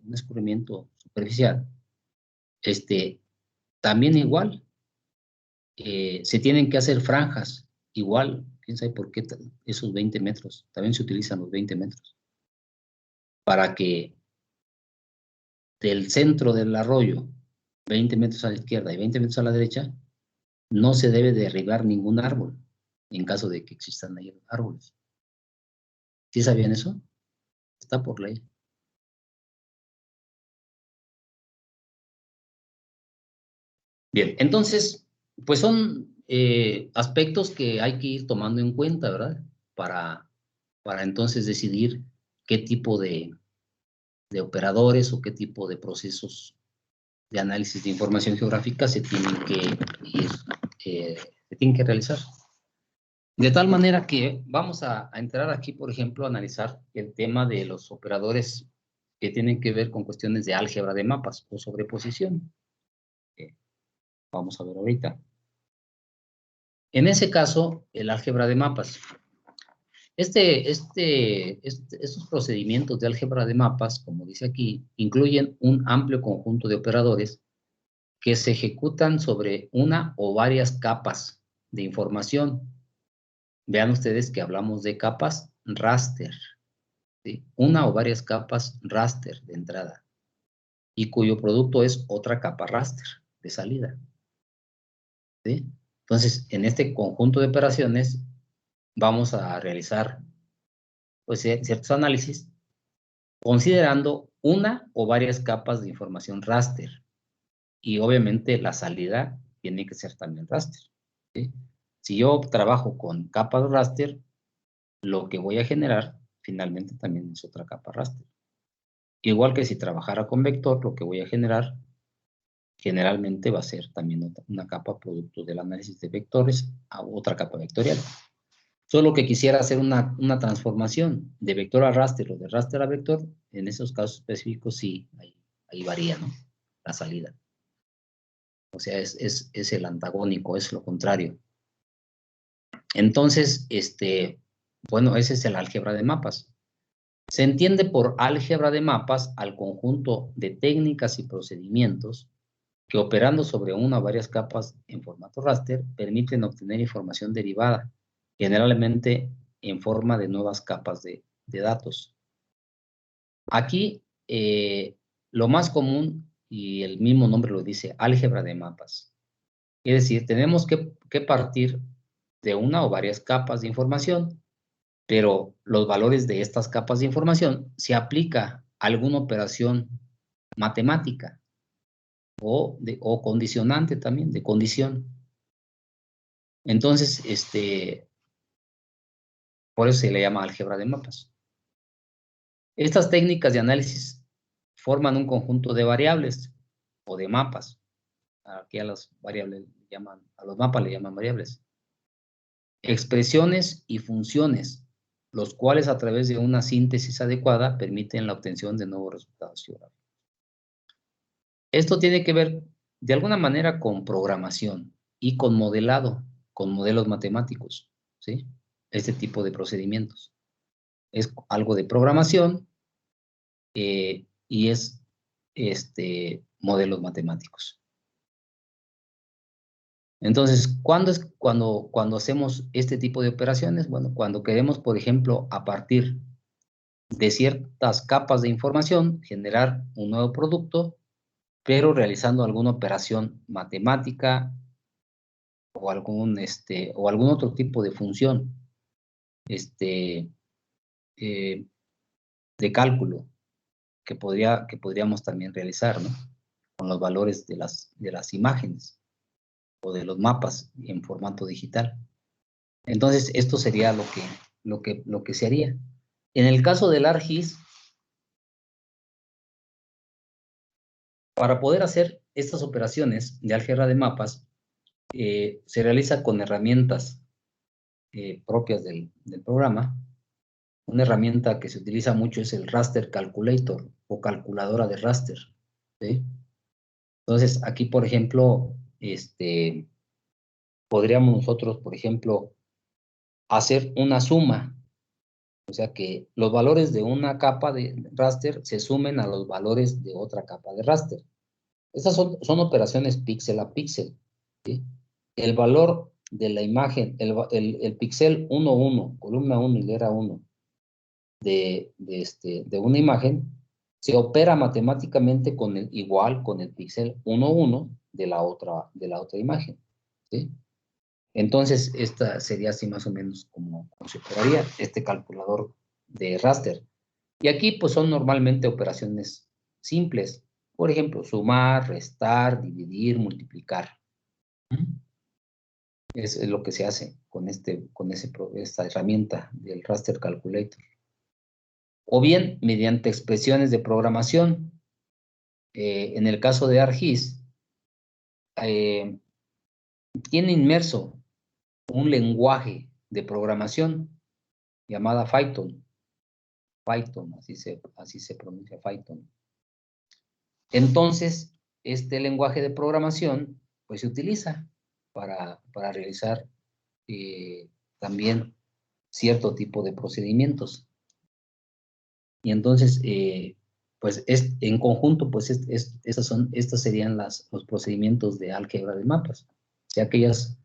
un escurrimiento superficial, también igual, se tienen que hacer franjas, igual, quién sabe por qué esos 20 metros, también se utilizan los 20 metros, para que del centro del arroyo, 20 metros a la izquierda y 20 metros a la derecha, no se debe derribar ningún árbol, en caso de que existan ahí árboles. ¿Sí sabían eso? Está por ley. Bien, entonces, pues son aspectos que hay que ir tomando en cuenta, ¿verdad? para entonces decidir qué tipo de operadores o qué tipo de procesos de análisis de información geográfica se tienen que realizar. De tal manera que vamos a entrar aquí, por ejemplo, a analizar el tema de los operadores que tienen que ver con cuestiones de álgebra de mapas o sobreposición. Vamos a ver ahorita. En ese caso, el álgebra de mapas. Estos procedimientos de álgebra de mapas, como dice aquí, incluyen un amplio conjunto de operadores que se ejecutan sobre una o varias capas de información. Vean ustedes que hablamos de capas raster, ¿sí? Una o varias capas raster de entrada, y cuyo producto es otra capa raster de salida, ¿sí? Entonces, en este conjunto de operaciones, vamos a realizar pues, ciertos análisis considerando una o varias capas de información raster. Y obviamente la salida tiene que ser también raster, ¿sí? Si yo trabajo con capas raster, lo que voy a generar finalmente también es otra capa raster. Igual que si trabajara con vector, lo que voy a generar generalmente va a ser también una capa producto del análisis de vectores a otra capa vectorial. Solo que quisiera hacer una transformación de vector a raster o de raster a vector, en esos casos específicos sí, ahí varía, ¿no? La salida. O sea, es el antagónico, es lo contrario. Entonces, bueno, ese es el álgebra de mapas. Se entiende por álgebra de mapas al conjunto de técnicas y procedimientos que operando sobre una o varias capas en formato raster permiten obtener información derivada, generalmente en forma de nuevas capas de datos. Aquí, lo más común, y el mismo nombre lo dice, álgebra de mapas. Es decir, tenemos que partir de una o varias capas de información, pero los valores de estas capas de información se aplica a alguna operación matemática o condicionante también, de condición. Entonces, por eso se le llama álgebra de mapas. Estas técnicas de análisis forman un conjunto de variables o de mapas. Aquí a las variables a los mapas le llaman variables. Expresiones y funciones, los cuales a través de una síntesis adecuada permiten la obtención de nuevos resultados geográficos. Esto tiene que ver de alguna manera con programación y con modelado, con modelos matemáticos, ¿sí? Este tipo de procedimientos. Es algo de programación y es modelos matemáticos. Entonces, ¿cuándo es cuando hacemos este tipo de operaciones? Bueno, cuando queremos, por ejemplo, a partir de ciertas capas de información, generar un nuevo producto, pero realizando alguna operación matemática o algún otro tipo de función de cálculo que podríamos también realizar, ¿no? Con los valores de las imágenes o de los mapas en formato digital. Entonces, esto sería lo que se haría. En el caso del ARGIS, para poder hacer estas operaciones de álgebra de mapas, se realiza con herramientas propias del programa. Una herramienta que se utiliza mucho es el Raster Calculator o calculadora de raster, ¿sí? Entonces, aquí, por ejemplo, podríamos nosotros, por ejemplo, hacer una suma. O sea, que los valores de una capa de raster se sumen a los valores de otra capa de raster. Estas son operaciones píxel a píxel, ¿sí? El valor de la imagen, el píxel 1, columna 1, hilera 1, de una imagen, se opera matemáticamente con el píxel 1 de la otra imagen, ¿sí? Entonces, esta sería así más o menos como se operaría este calculador de raster. Y aquí, pues, son normalmente operaciones simples. Por ejemplo, sumar, restar, dividir, multiplicar. Es lo que se hace con esta herramienta del Raster Calculator. O bien mediante expresiones de programación. En el caso de ArcGIS, tiene inmerso un lenguaje de programación llamada Python. Python, así se pronuncia Python. Entonces, este lenguaje de programación pues se utiliza para realizar también cierto tipo de procedimientos. Y entonces, pues en conjunto, pues estos serían los procedimientos de álgebra de mapas. O sea, aquellos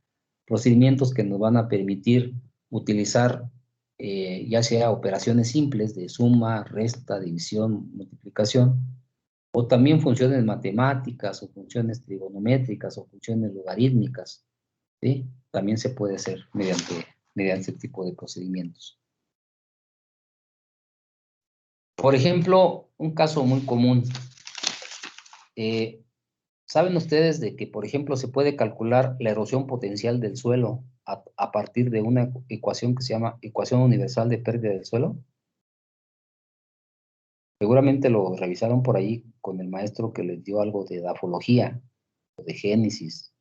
procedimientos que nos van a permitir utilizar ya sea operaciones simples de suma, resta, división, multiplicación, o también funciones matemáticas, o funciones trigonométricas, o funciones logarítmicas, ¿sí? También se puede hacer mediante este tipo de procedimientos. Por ejemplo, un caso muy común. ¿Saben ustedes de que, por ejemplo, se puede calcular la erosión potencial del suelo a partir de una ecuación que se llama ecuación universal de pérdida del suelo? Seguramente lo revisaron por ahí con el maestro que les dio algo de dafología o de génesis.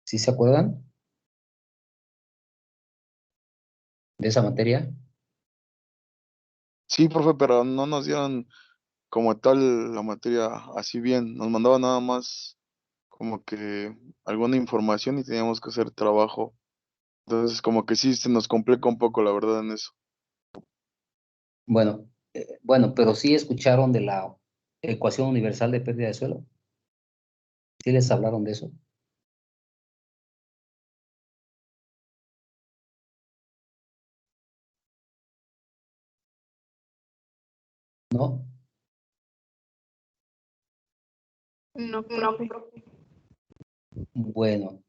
¿Sí se acuerdan de esa materia? Sí, profe, pero no nos dieron como tal la materia así bien. Nos mandaban nada más como que alguna información y teníamos que hacer trabajo. Entonces, como que sí se nos complica un poco, la verdad, en eso. Bueno, pero sí escucharon de la ecuación universal de pérdida de suelo. ¿Sí les hablaron de eso? ¿No? No, profe. Bueno,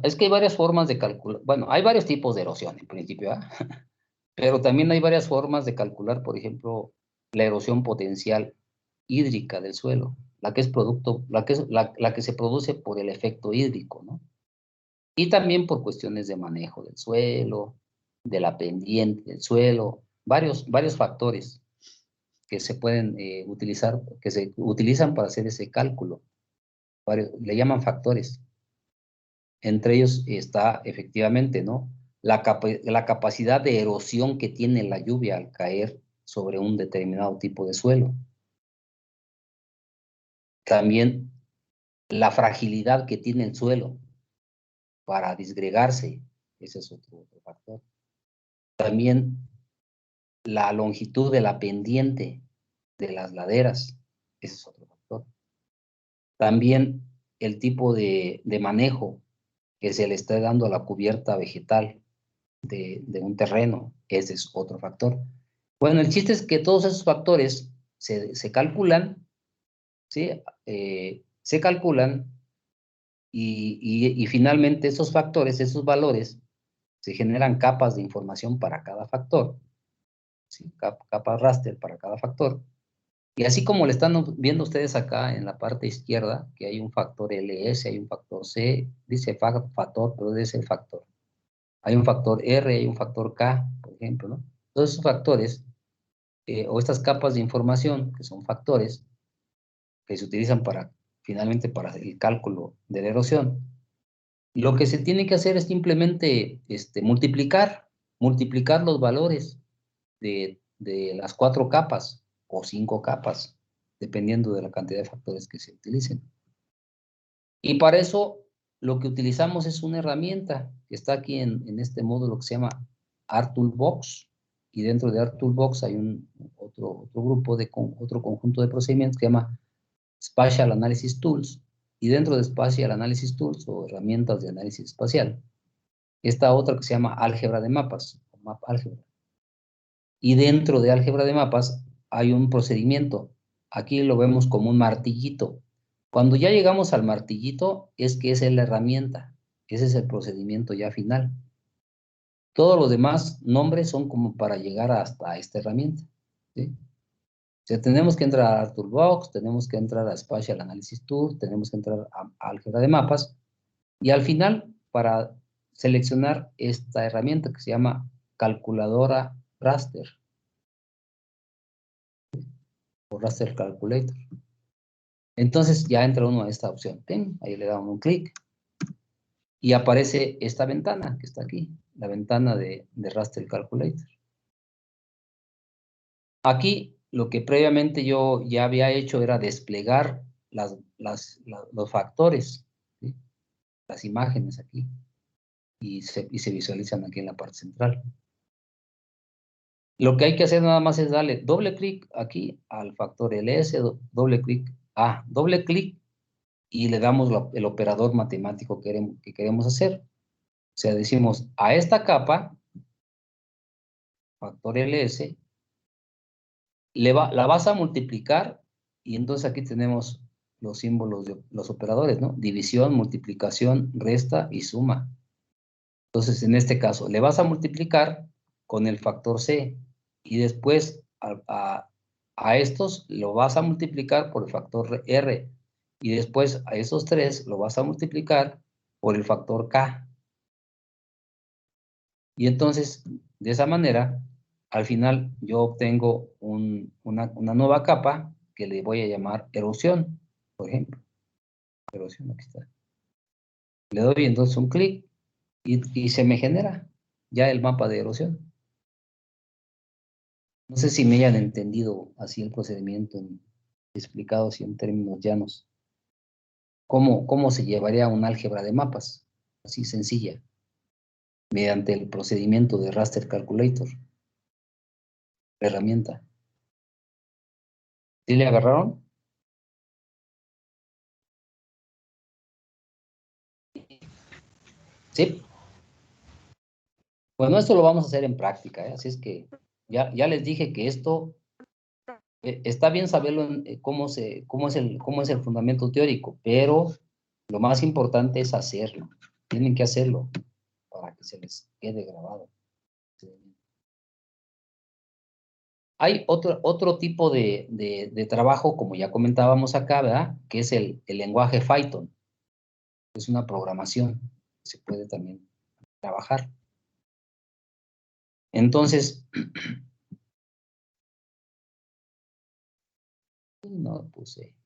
es que hay varias formas de calcular. Bueno, hay varios tipos de erosión en principio, ¿ah? Pero también hay varias formas de calcular, por ejemplo, la erosión potencial hídrica del suelo, la que se produce por el efecto hídrico, ¿no? Y también por cuestiones de manejo del suelo, de la pendiente del suelo, varios factores que se pueden utilizar, que se utilizan para hacer ese cálculo. Le llaman factores. Entre ellos está efectivamente, ¿no? La capacidad de erosión que tiene la lluvia al caer sobre un determinado tipo de suelo. También la fragilidad que tiene el suelo para disgregarse, ese es otro factor. También la longitud de la pendiente de las laderas, ese es otro factor. También el tipo de manejo que se le está dando a la cubierta vegetal de un terreno, ese es otro factor. Bueno, el chiste es que todos esos factores se calculan, ¿sí? Se calculan y finalmente esos factores, esos valores, se generan capas de información para cada factor, ¿sí? Capas raster para cada factor. Y así como le están viendo ustedes acá en la parte izquierda, que hay un factor LS, hay un factor C, dice factor, pero es el factor. Hay un factor R, hay un factor K, por ejemplo, ¿no? Todos esos factores, o estas capas de información, que son factores, que se utilizan finalmente para el cálculo de la erosión, lo que se tiene que hacer es simplemente multiplicar los valores de las 4 capas o 5 capas, dependiendo de la cantidad de factores que se utilicen. Y para eso lo que utilizamos es una herramienta que está aquí en este módulo que se llama ArcToolbox, y dentro de ArcToolbox hay otro conjunto de procedimientos que se llama Spatial Analysis Tools, y dentro de Spatial Analysis Tools o herramientas de análisis espacial, está otra que se llama álgebra de mapas, o Map Álgebra. Y dentro de álgebra de mapas hay un procedimiento, aquí lo vemos como un martillito. Cuando ya llegamos al martillito, es que esa es la herramienta, ese es el procedimiento ya final. Todos los demás nombres son como para llegar hasta esta herramienta, ¿sí? sea, tenemos que entrar a Toolbox, tenemos que entrar a Spatial Analysis Tool, tenemos que entrar a álgebra de mapas, y al final, para seleccionar esta herramienta que se llama calculadora raster, o raster calculator. Entonces ya entra uno a esta opción. Ahí le damos un clic y aparece esta ventana que está aquí, la ventana de raster calculator. Aquí lo que previamente yo ya había hecho era desplegar los factores, ¿sí? Las imágenes aquí, y se visualizan aquí en la parte central. Lo que hay que hacer nada más es darle doble clic aquí al factor ls, doble clic y le damos el operador matemático que queremos hacer. O sea, decimos a esta capa, factor ls, la vas a multiplicar, y entonces aquí tenemos los símbolos de los operadores, ¿no? División, multiplicación, resta y suma. Entonces, en este caso, le vas a multiplicar con el factor C, y después a estos lo vas a multiplicar por el factor R, y después a esos tres lo vas a multiplicar por el factor K. Y entonces, de esa manera, al final yo obtengo una nueva capa que le voy a llamar erosión, por ejemplo. Erosión, aquí está. Le doy entonces un clic y se me genera ya el mapa de erosión. No sé si me hayan entendido así el procedimiento explicado así en términos llanos. ¿Cómo se llevaría un álgebra de mapas? Así sencilla, mediante el procedimiento de Raster Calculator, la herramienta. ¿Sí le agarraron? Sí. Bueno, esto lo vamos a hacer en práctica, ¿eh? Así es que ya les dije que esto está bien saberlo cómo es el fundamento teórico, pero lo más importante es hacerlo. Tienen que hacerlo para que se les quede grabado. Hay otro tipo de trabajo, como ya comentábamos acá, ¿verdad? Que es el lenguaje Python. Es una programación que se puede también trabajar. Entonces, no puse.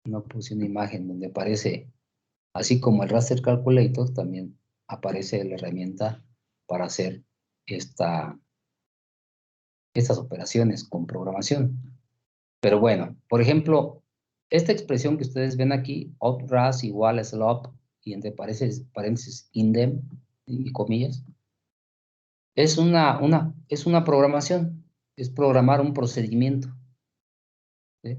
No puse una imagen donde aparece, así como el Raster Calculator, también aparece la herramienta para hacer estas operaciones con programación. Pero bueno, por ejemplo, esta expresión que ustedes ven aquí, opras igual a slop, y entre paréntesis indem, y comillas, es una programación, es programar un procedimiento, ¿sí?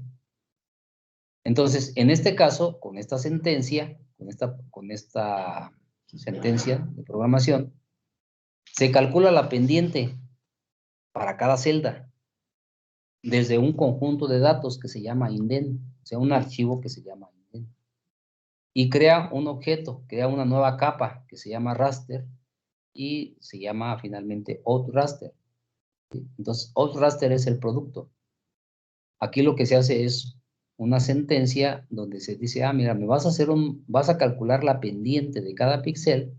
Entonces, en este caso, con esta sentencia, con esta sentencia de programación, se calcula la pendiente para cada celda desde un conjunto de datos que se llama indent, o sea, un archivo que se llama indent, y crea un objeto, crea una nueva capa que se llama raster y se llama finalmente outraster. ¿Sí? Entonces, outraster es el producto. Aquí lo que se hace es una sentencia donde se dice, mira, vas a calcular la pendiente de cada píxel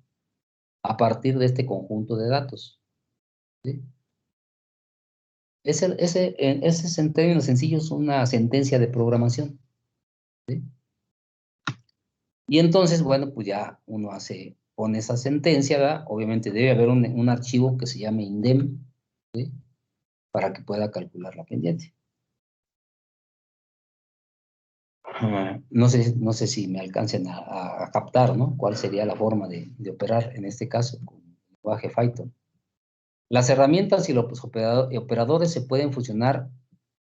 a partir de este conjunto de datos. ¿Sí? Ese es, en términos sencillos, una sentencia de programación. ¿Sí? Y entonces, bueno, pues ya uno pone esa sentencia, ¿verdad? Obviamente debe haber un archivo que se llame indem, ¿sí? Para que pueda calcular la pendiente. No sé si me alcancen a captar, ¿no? ¿Cuál sería la forma de operar en este caso con el lenguaje Python? Las herramientas y los operadores se pueden fusionar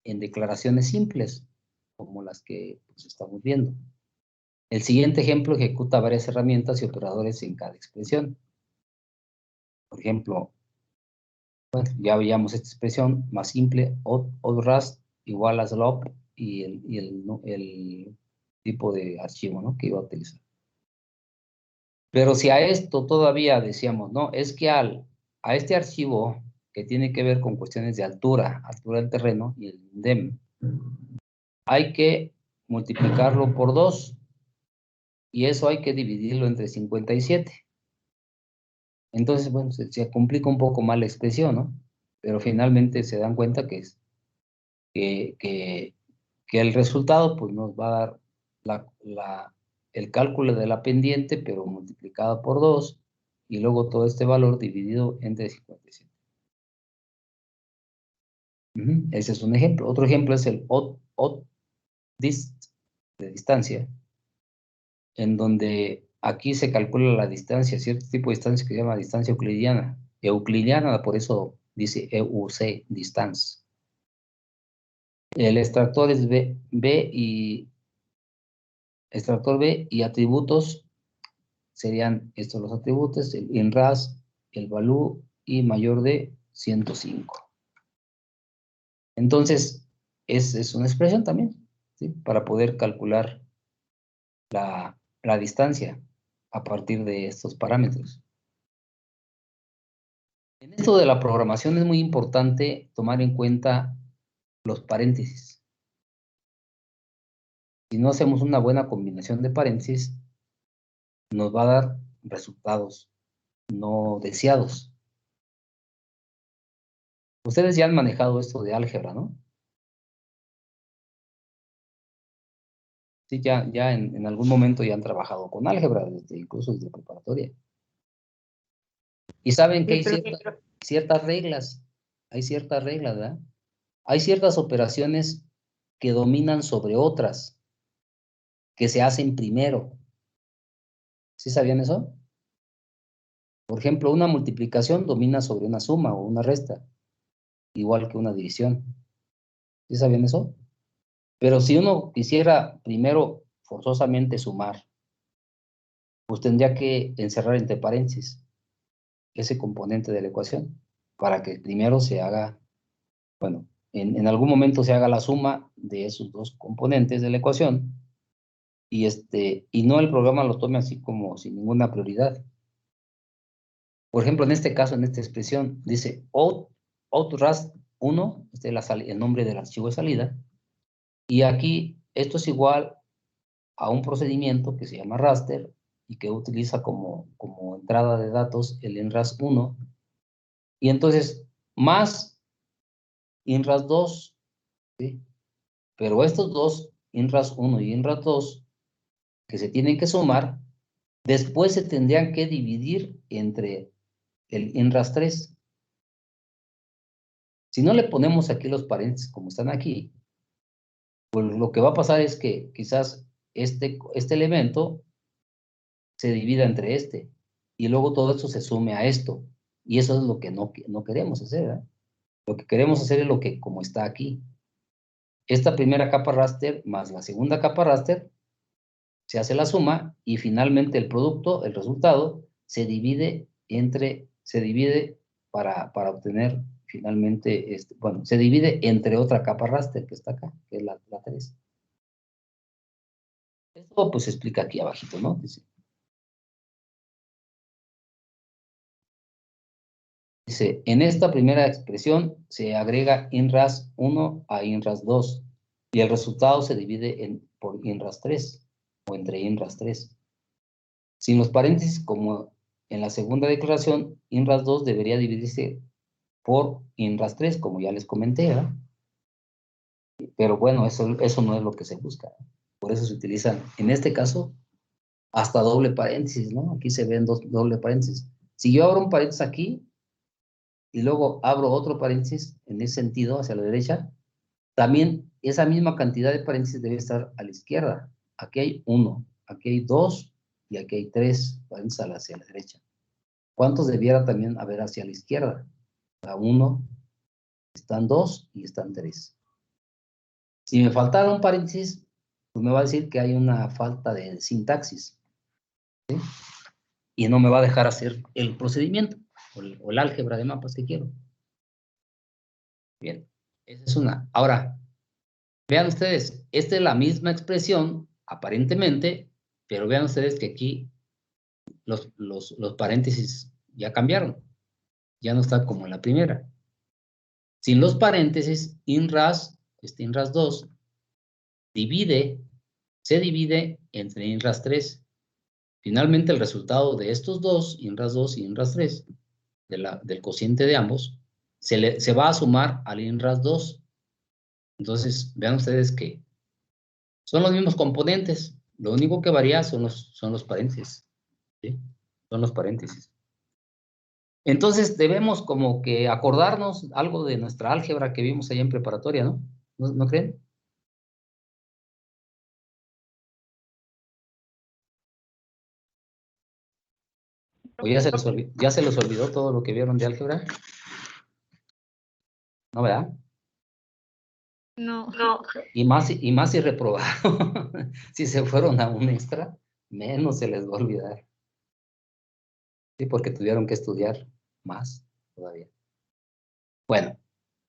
en declaraciones simples, como las que pues, estamos viendo. El siguiente ejemplo ejecuta varias herramientas y operadores en cada expresión. Por ejemplo, bueno, ya veíamos esta expresión más simple, outrast igual a slop y el tipo de archivo, ¿no? Que iba a utilizar. Pero si a esto todavía decíamos, no, es que a este archivo que tiene que ver con cuestiones de altura del terreno y el INDEM, hay que multiplicarlo por 2 y eso hay que dividirlo entre 57. Entonces, bueno, se complica un poco más la expresión, ¿no? Pero finalmente se dan cuenta que el resultado pues nos va a dar el cálculo de la pendiente, pero multiplicado por 2, y luego todo este valor dividido entre 57. Ese es un ejemplo. Otro ejemplo es el odd dist de distancia, en donde aquí se calcula la distancia, cierto tipo de distancia que se llama distancia euclidiana, por eso dice EUC, distance. El extractor es extractor B y atributos serían estos los atributos, el INRAS, el value y mayor de 105. Entonces, es una expresión también, ¿sí? Para poder calcular la distancia a partir de estos parámetros. En esto de la programación es muy importante tomar en cuenta los paréntesis. Si no hacemos una buena combinación de paréntesis, nos va a dar resultados no deseados. Ustedes ya han manejado esto de álgebra, ¿no? Sí, ya en algún momento ya han trabajado con álgebra, incluso desde preparatoria. Y saben que hay ciertas reglas, ¿verdad? Hay ciertas operaciones que dominan sobre otras, que se hacen primero. ¿Sí sabían eso? Por ejemplo, una multiplicación domina sobre una suma o una resta, igual que una división. ¿Sí sabían eso? Pero si uno quisiera primero forzosamente sumar, pues tendría que encerrar entre paréntesis ese componente de la ecuación para que primero se haga, bueno, en algún momento se haga la suma de esos dos componentes de la ecuación y no el programa lo tome así como sin ninguna prioridad. Por ejemplo, en este caso, en esta expresión, dice outrast 1, este es el nombre del archivo de salida, y aquí esto es igual a un procedimiento que se llama raster y que utiliza como entrada de datos el INRAS1, y entonces más INRAS2, ¿sí? Pero estos dos, INRAS1 y INRAS2, que se tienen que sumar, después se tendrían que dividir entre el INRAS3. Si no le ponemos aquí los paréntesis como están aquí, pues lo que va a pasar es que quizás este elemento se divida entre este, y luego todo esto se sume a esto, y eso es lo que no queremos hacer, ¿eh? Lo que queremos hacer es lo que como está aquí. Esta primera capa raster más la segunda capa raster, se hace la suma, y finalmente el producto, el resultado, se divide para obtener finalmente, bueno, se divide entre otra capa raster que está acá, que es la 3. Esto pues se explica aquí abajito, ¿no? Dice, en esta primera expresión se agrega INRAS1 a INRAS2 y el resultado se divide por INRAS3 o entre INRAS3. Sin los paréntesis, como en la segunda declaración, INRAS2 debería dividirse por INRAS3, como ya les comenté, ¿verdad? Pero bueno, eso no es lo que se busca. Por eso se utilizan, en este caso, hasta doble paréntesis, ¿no? Aquí se ven doble paréntesis. Si yo abro un paréntesis aquí y luego abro otro paréntesis en ese sentido, hacia la derecha, también esa misma cantidad de paréntesis debe estar a la izquierda. Aquí hay 1, aquí hay 2 y aquí hay 3 paréntesis hacia la derecha. ¿Cuántos debiera también haber hacia la izquierda? A 1, están 2 y están 3. Si me faltara un paréntesis, pues me va a decir que hay una falta de sintaxis, ¿sí? Y no me va a dejar hacer el procedimiento o el álgebra de mapas que quiero. Bien, esa es una. Ahora, vean ustedes, esta es la misma expresión, aparentemente, pero vean ustedes que aquí los paréntesis ya cambiaron. Ya no está como en la primera. Sin los paréntesis, INRAS, INRAS 2, se divide entre INRAS 3. Finalmente, el resultado de estos dos, INRAS 2 y INRAS 3, del cociente de ambos, se va a sumar al INRAS 2. Entonces, vean ustedes que son los mismos componentes. Lo único que varía son los paréntesis. ¿Sí? Son los paréntesis. Entonces, debemos como que acordarnos algo de nuestra álgebra que vimos allá en preparatoria, ¿no? ¿No creen? ¿O ya se les olvidó todo lo que vieron de álgebra? ¿No, verdad? No. Y más si reprobaron. Si se fueron a un extra, menos se les va a olvidar. Sí, porque tuvieron que estudiar más todavía. Bueno,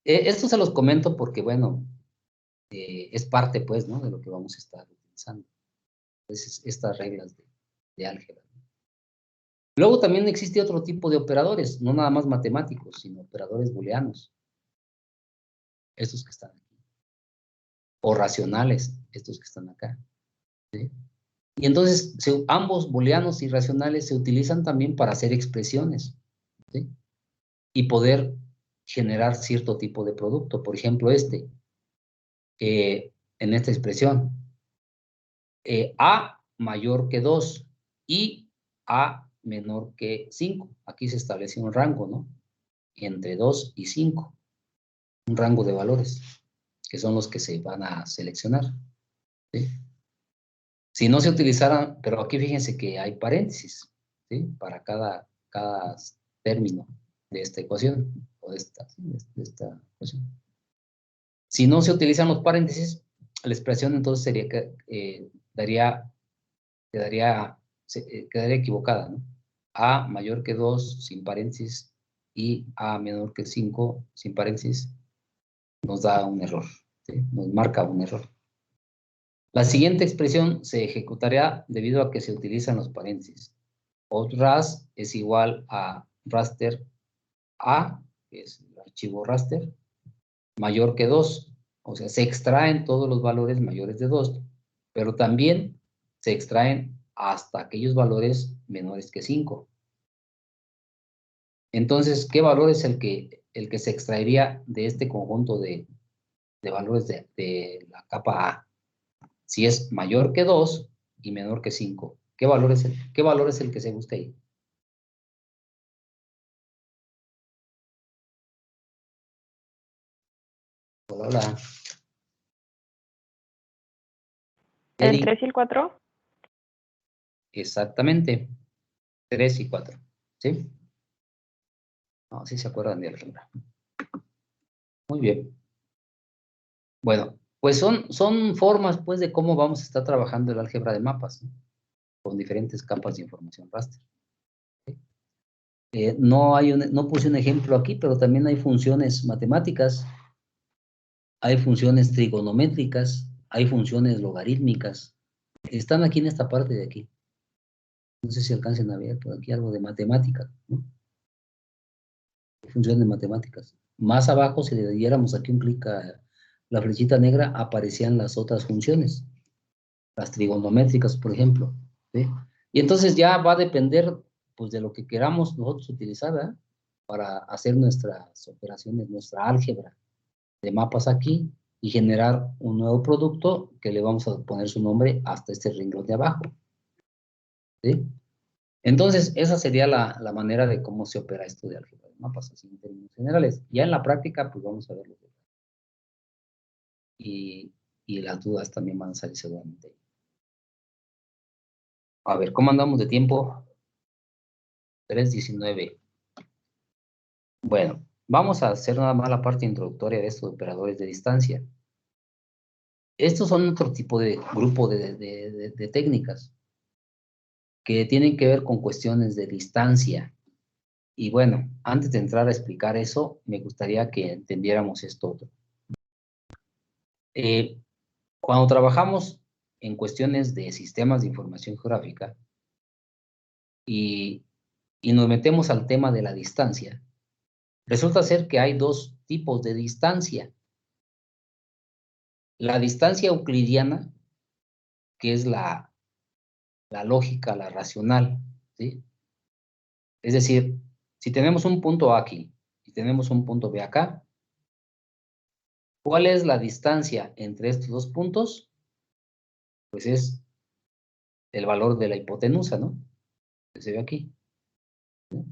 esto se los comento porque, bueno, es parte, pues, ¿no? De lo que vamos a estar utilizando. Entonces, estas reglas de álgebra. Luego también existe otro tipo de operadores, no nada más matemáticos, sino operadores booleanos. Estos que están aquí. O racionales, estos que están acá. ¿Sí? Y entonces, ambos booleanos y racionales se utilizan también para hacer expresiones. ¿Sí? Y poder generar cierto tipo de producto. Por ejemplo, en esta expresión, A mayor que 2 y A menor que 5. Aquí se establece un rango, ¿no? Entre 2 y 5. Un rango de valores, que son los que se van a seleccionar. ¿Sí? Si no se utilizaran, pero aquí fíjense que hay paréntesis, ¿sí? Para cada término de esta ecuación, o de esta ecuación. Si no se utilizan los paréntesis, la expresión entonces sería quedaría equivocada, ¿no? A mayor que 2 sin paréntesis y A menor que 5 sin paréntesis nos da un error, ¿sí? Nos marca un error. La siguiente expresión se ejecutará debido a que se utilizan los paréntesis. OutRas es igual a raster A, que es el archivo raster, mayor que 2. O sea, se extraen todos los valores mayores de 2, pero también se extraen hasta aquellos valores menores que 5. Entonces, ¿qué valor es el que se extraería de este conjunto de valores de la capa A? Si es mayor que 2 y menor que 5, ¿qué valor es el que se busca ahí? Hola, hola. ¿El 3 y el 4? Exactamente. 3 y 4. ¿Sí? No, sí se acuerdan de álgebra. Muy bien. Bueno, pues son formas, pues, de cómo vamos a estar trabajando el álgebra de mapas, ¿no? Con diferentes capas de información raster. ¿Sí? No puse un ejemplo aquí, pero también hay funciones matemáticas, hay funciones trigonométricas, hay funciones logarítmicas. Están aquí en esta parte de aquí. No sé si alcancen a ver por aquí algo de matemáticas, ¿no? Funciones de matemáticas. Más abajo, si le diéramos aquí un clic a la flechita negra, aparecían las otras funciones, las trigonométricas, por ejemplo. ¿Sí? Y entonces ya va a depender, pues, de lo que queramos nosotros utilizar, ¿verdad? Para hacer nuestras operaciones, nuestra álgebra de mapas aquí y generar un nuevo producto que le vamos a poner su nombre hasta este renglón de abajo. ¿Sí? Entonces, esa sería la manera de cómo se opera esto de álgebra de mapas, así en términos generales. Ya en la práctica, pues vamos a verlo. Y las dudas también van a salir seguramente. A ver, ¿cómo andamos de tiempo? 3:19. Bueno, vamos a hacer nada más la parte introductoria de estos operadores de distancia. Estos son otro tipo de grupo de técnicas que tienen que ver con cuestiones de distancia. Y bueno, antes de entrar a explicar eso, me gustaría que entendiéramos esto otro. Cuando trabajamos en cuestiones de sistemas de información geográfica, y nos metemos al tema de la distancia, resulta ser que hay dos tipos de distancia. La distancia euclidiana, que es la lógica, la racional, ¿sí? Es decir, si tenemos un punto A aquí y tenemos un punto B acá, ¿cuál es la distancia entre estos dos puntos? Pues es el valor de la hipotenusa, ¿no? Que se ve aquí, ¿no?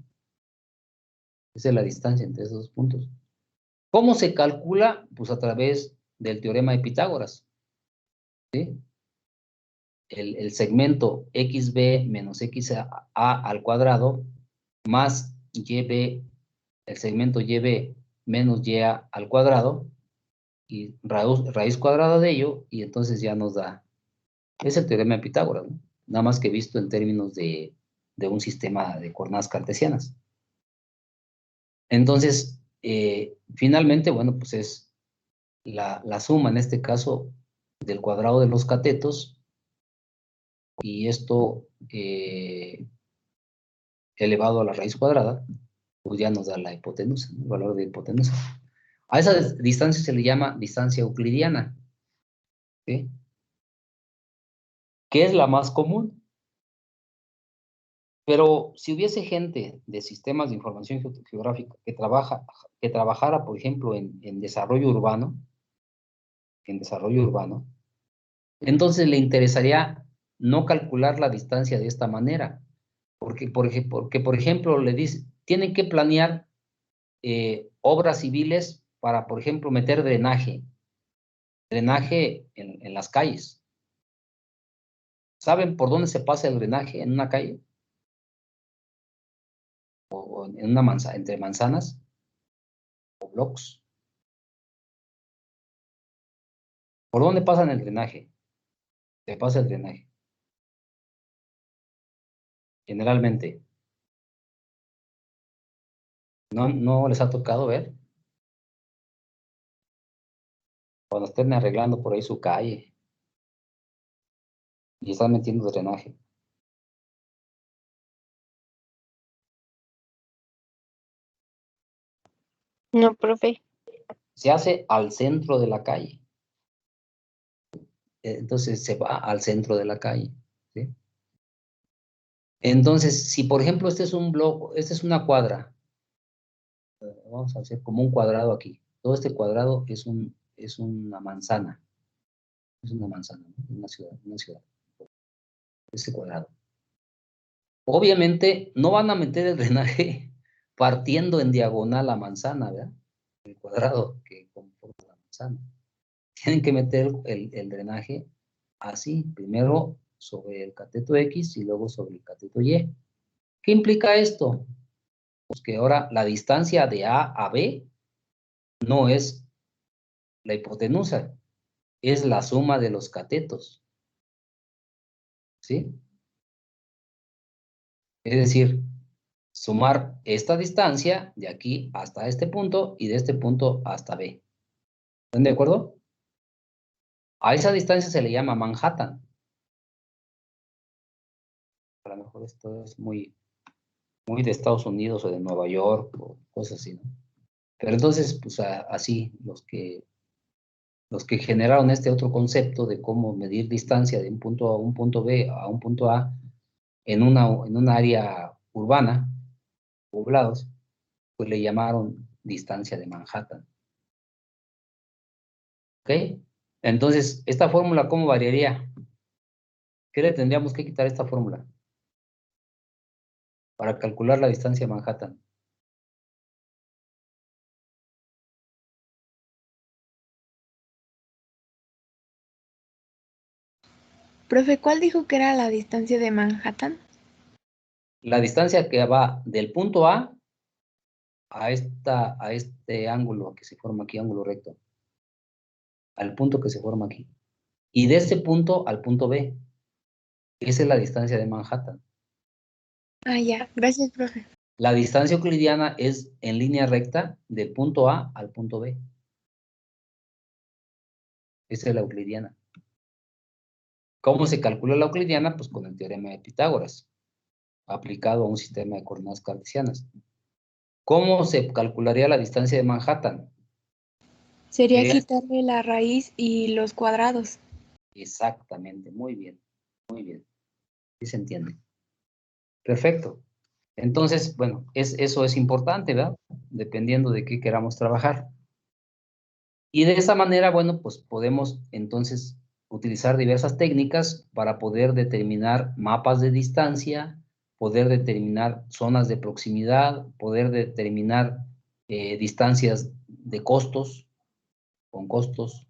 Esa es la distancia entre esos dos puntos. ¿Cómo se calcula? Pues a través del teorema de Pitágoras, ¿sí? El segmento xb menos xa al cuadrado más yb, el segmento yb menos ya al cuadrado, y raíz cuadrada de ello, y entonces ya nos da, es el teorema de Pitágoras, ¿no? Nada más que visto en términos de un sistema de coordenadas cartesianas. Entonces, finalmente, bueno, pues es la suma, en este caso, del cuadrado de los catetos, y esto elevado a la raíz cuadrada, pues ya nos da la hipotenusa, ¿no? El valor de hipotenusa. A esa distancia se le llama distancia euclidiana, ¿sí? Que es la más común. Pero si hubiese gente de sistemas de información geográfica que trabajara, por ejemplo, en desarrollo urbano, entonces le interesaría no calcular la distancia de esta manera, porque, por ejemplo, le dice, tienen que planear obras civiles para, por ejemplo, meter drenaje en las calles. ¿Saben por dónde se pasa el drenaje en una calle? O en una manzana, entre manzanas o blocks. ¿Por dónde pasan el drenaje? Se pasa el drenaje. Generalmente. ¿No les ha tocado ver? Cuando estén arreglando por ahí su calle y están metiendo drenaje. No, profe. Se hace al centro de la calle. Entonces se va al centro de la calle, ¿sí? Entonces, si por ejemplo este es un bloque, esta es una cuadra, vamos a hacer como un cuadrado aquí. Todo este cuadrado es una manzana. Es una manzana, ¿no? Una ciudad. Este cuadrado. Obviamente no van a meter el drenaje partiendo en diagonal la manzana, ¿verdad? El cuadrado que conforma la manzana. Tienen que meter el drenaje así, primero sobre el cateto X y luego sobre el cateto Y. ¿Qué implica esto? Pues que ahora la distancia de A a B no es la hipotenusa, es la suma de los catetos, ¿sí? Es decir, sumar esta distancia de aquí hasta este punto y de este punto hasta B. ¿Están de acuerdo? A esa distancia se le llama Manhattan. A lo mejor esto es muy de Estados Unidos o de Nueva York o cosas así, ¿no? Pero entonces, pues así, los que generaron este otro concepto de cómo medir distancia de un punto A a un punto B a un punto A en una área urbana, poblados, pues le llamaron distancia de Manhattan. ¿Ok? Entonces, esta fórmula, ¿cómo variaría? ¿Qué le tendríamos que quitar a esta fórmula para calcular la distancia de Manhattan? Profe, ¿cuál dijo que era la distancia de Manhattan? La distancia que va del punto A a este ángulo que se forma aquí, ángulo recto, al punto que se forma aquí. Y de este punto al punto B. Esa es la distancia de Manhattan. Ah, ya. Gracias, profe. La distancia euclidiana es en línea recta del punto A al punto B. Esa es la euclidiana. ¿Cómo se calcula la euclidiana? Pues con el teorema de Pitágoras. aplicado a un sistema de coordenadas cartesianas. ¿Cómo se calcularía la distancia de Manhattan? Sería Sería- quitarle la raíz y los cuadrados. Exactamente, muy bien, muy bien. ¿Sí se entiende? Perfecto. Entonces, bueno, eso es importante, ¿verdad? Dependiendo de qué queramos trabajar. Y de esa manera, bueno, pues podemos entonces utilizar diversas técnicas para poder determinar mapas de distancia, poder determinar zonas de proximidad, poder determinar distancias de costos, con costos.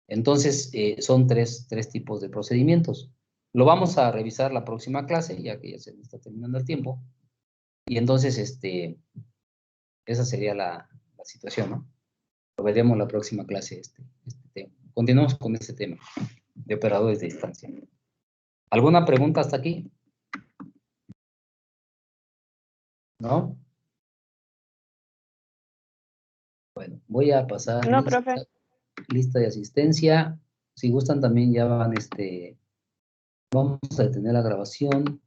Entonces, son tres tipos de procedimientos. Lo vamos a revisar la próxima clase, ya que ya se nos está terminando el tiempo. Y entonces, esa sería la situación, ¿no? Lo veremos la próxima clase, este tema. Continuamos con este tema de operadores de distancia. ¿Alguna pregunta hasta aquí? ¿No? Bueno, voy a pasar No, profe. lista de asistencia. Si gustan también ya van, vamos a detener la grabación.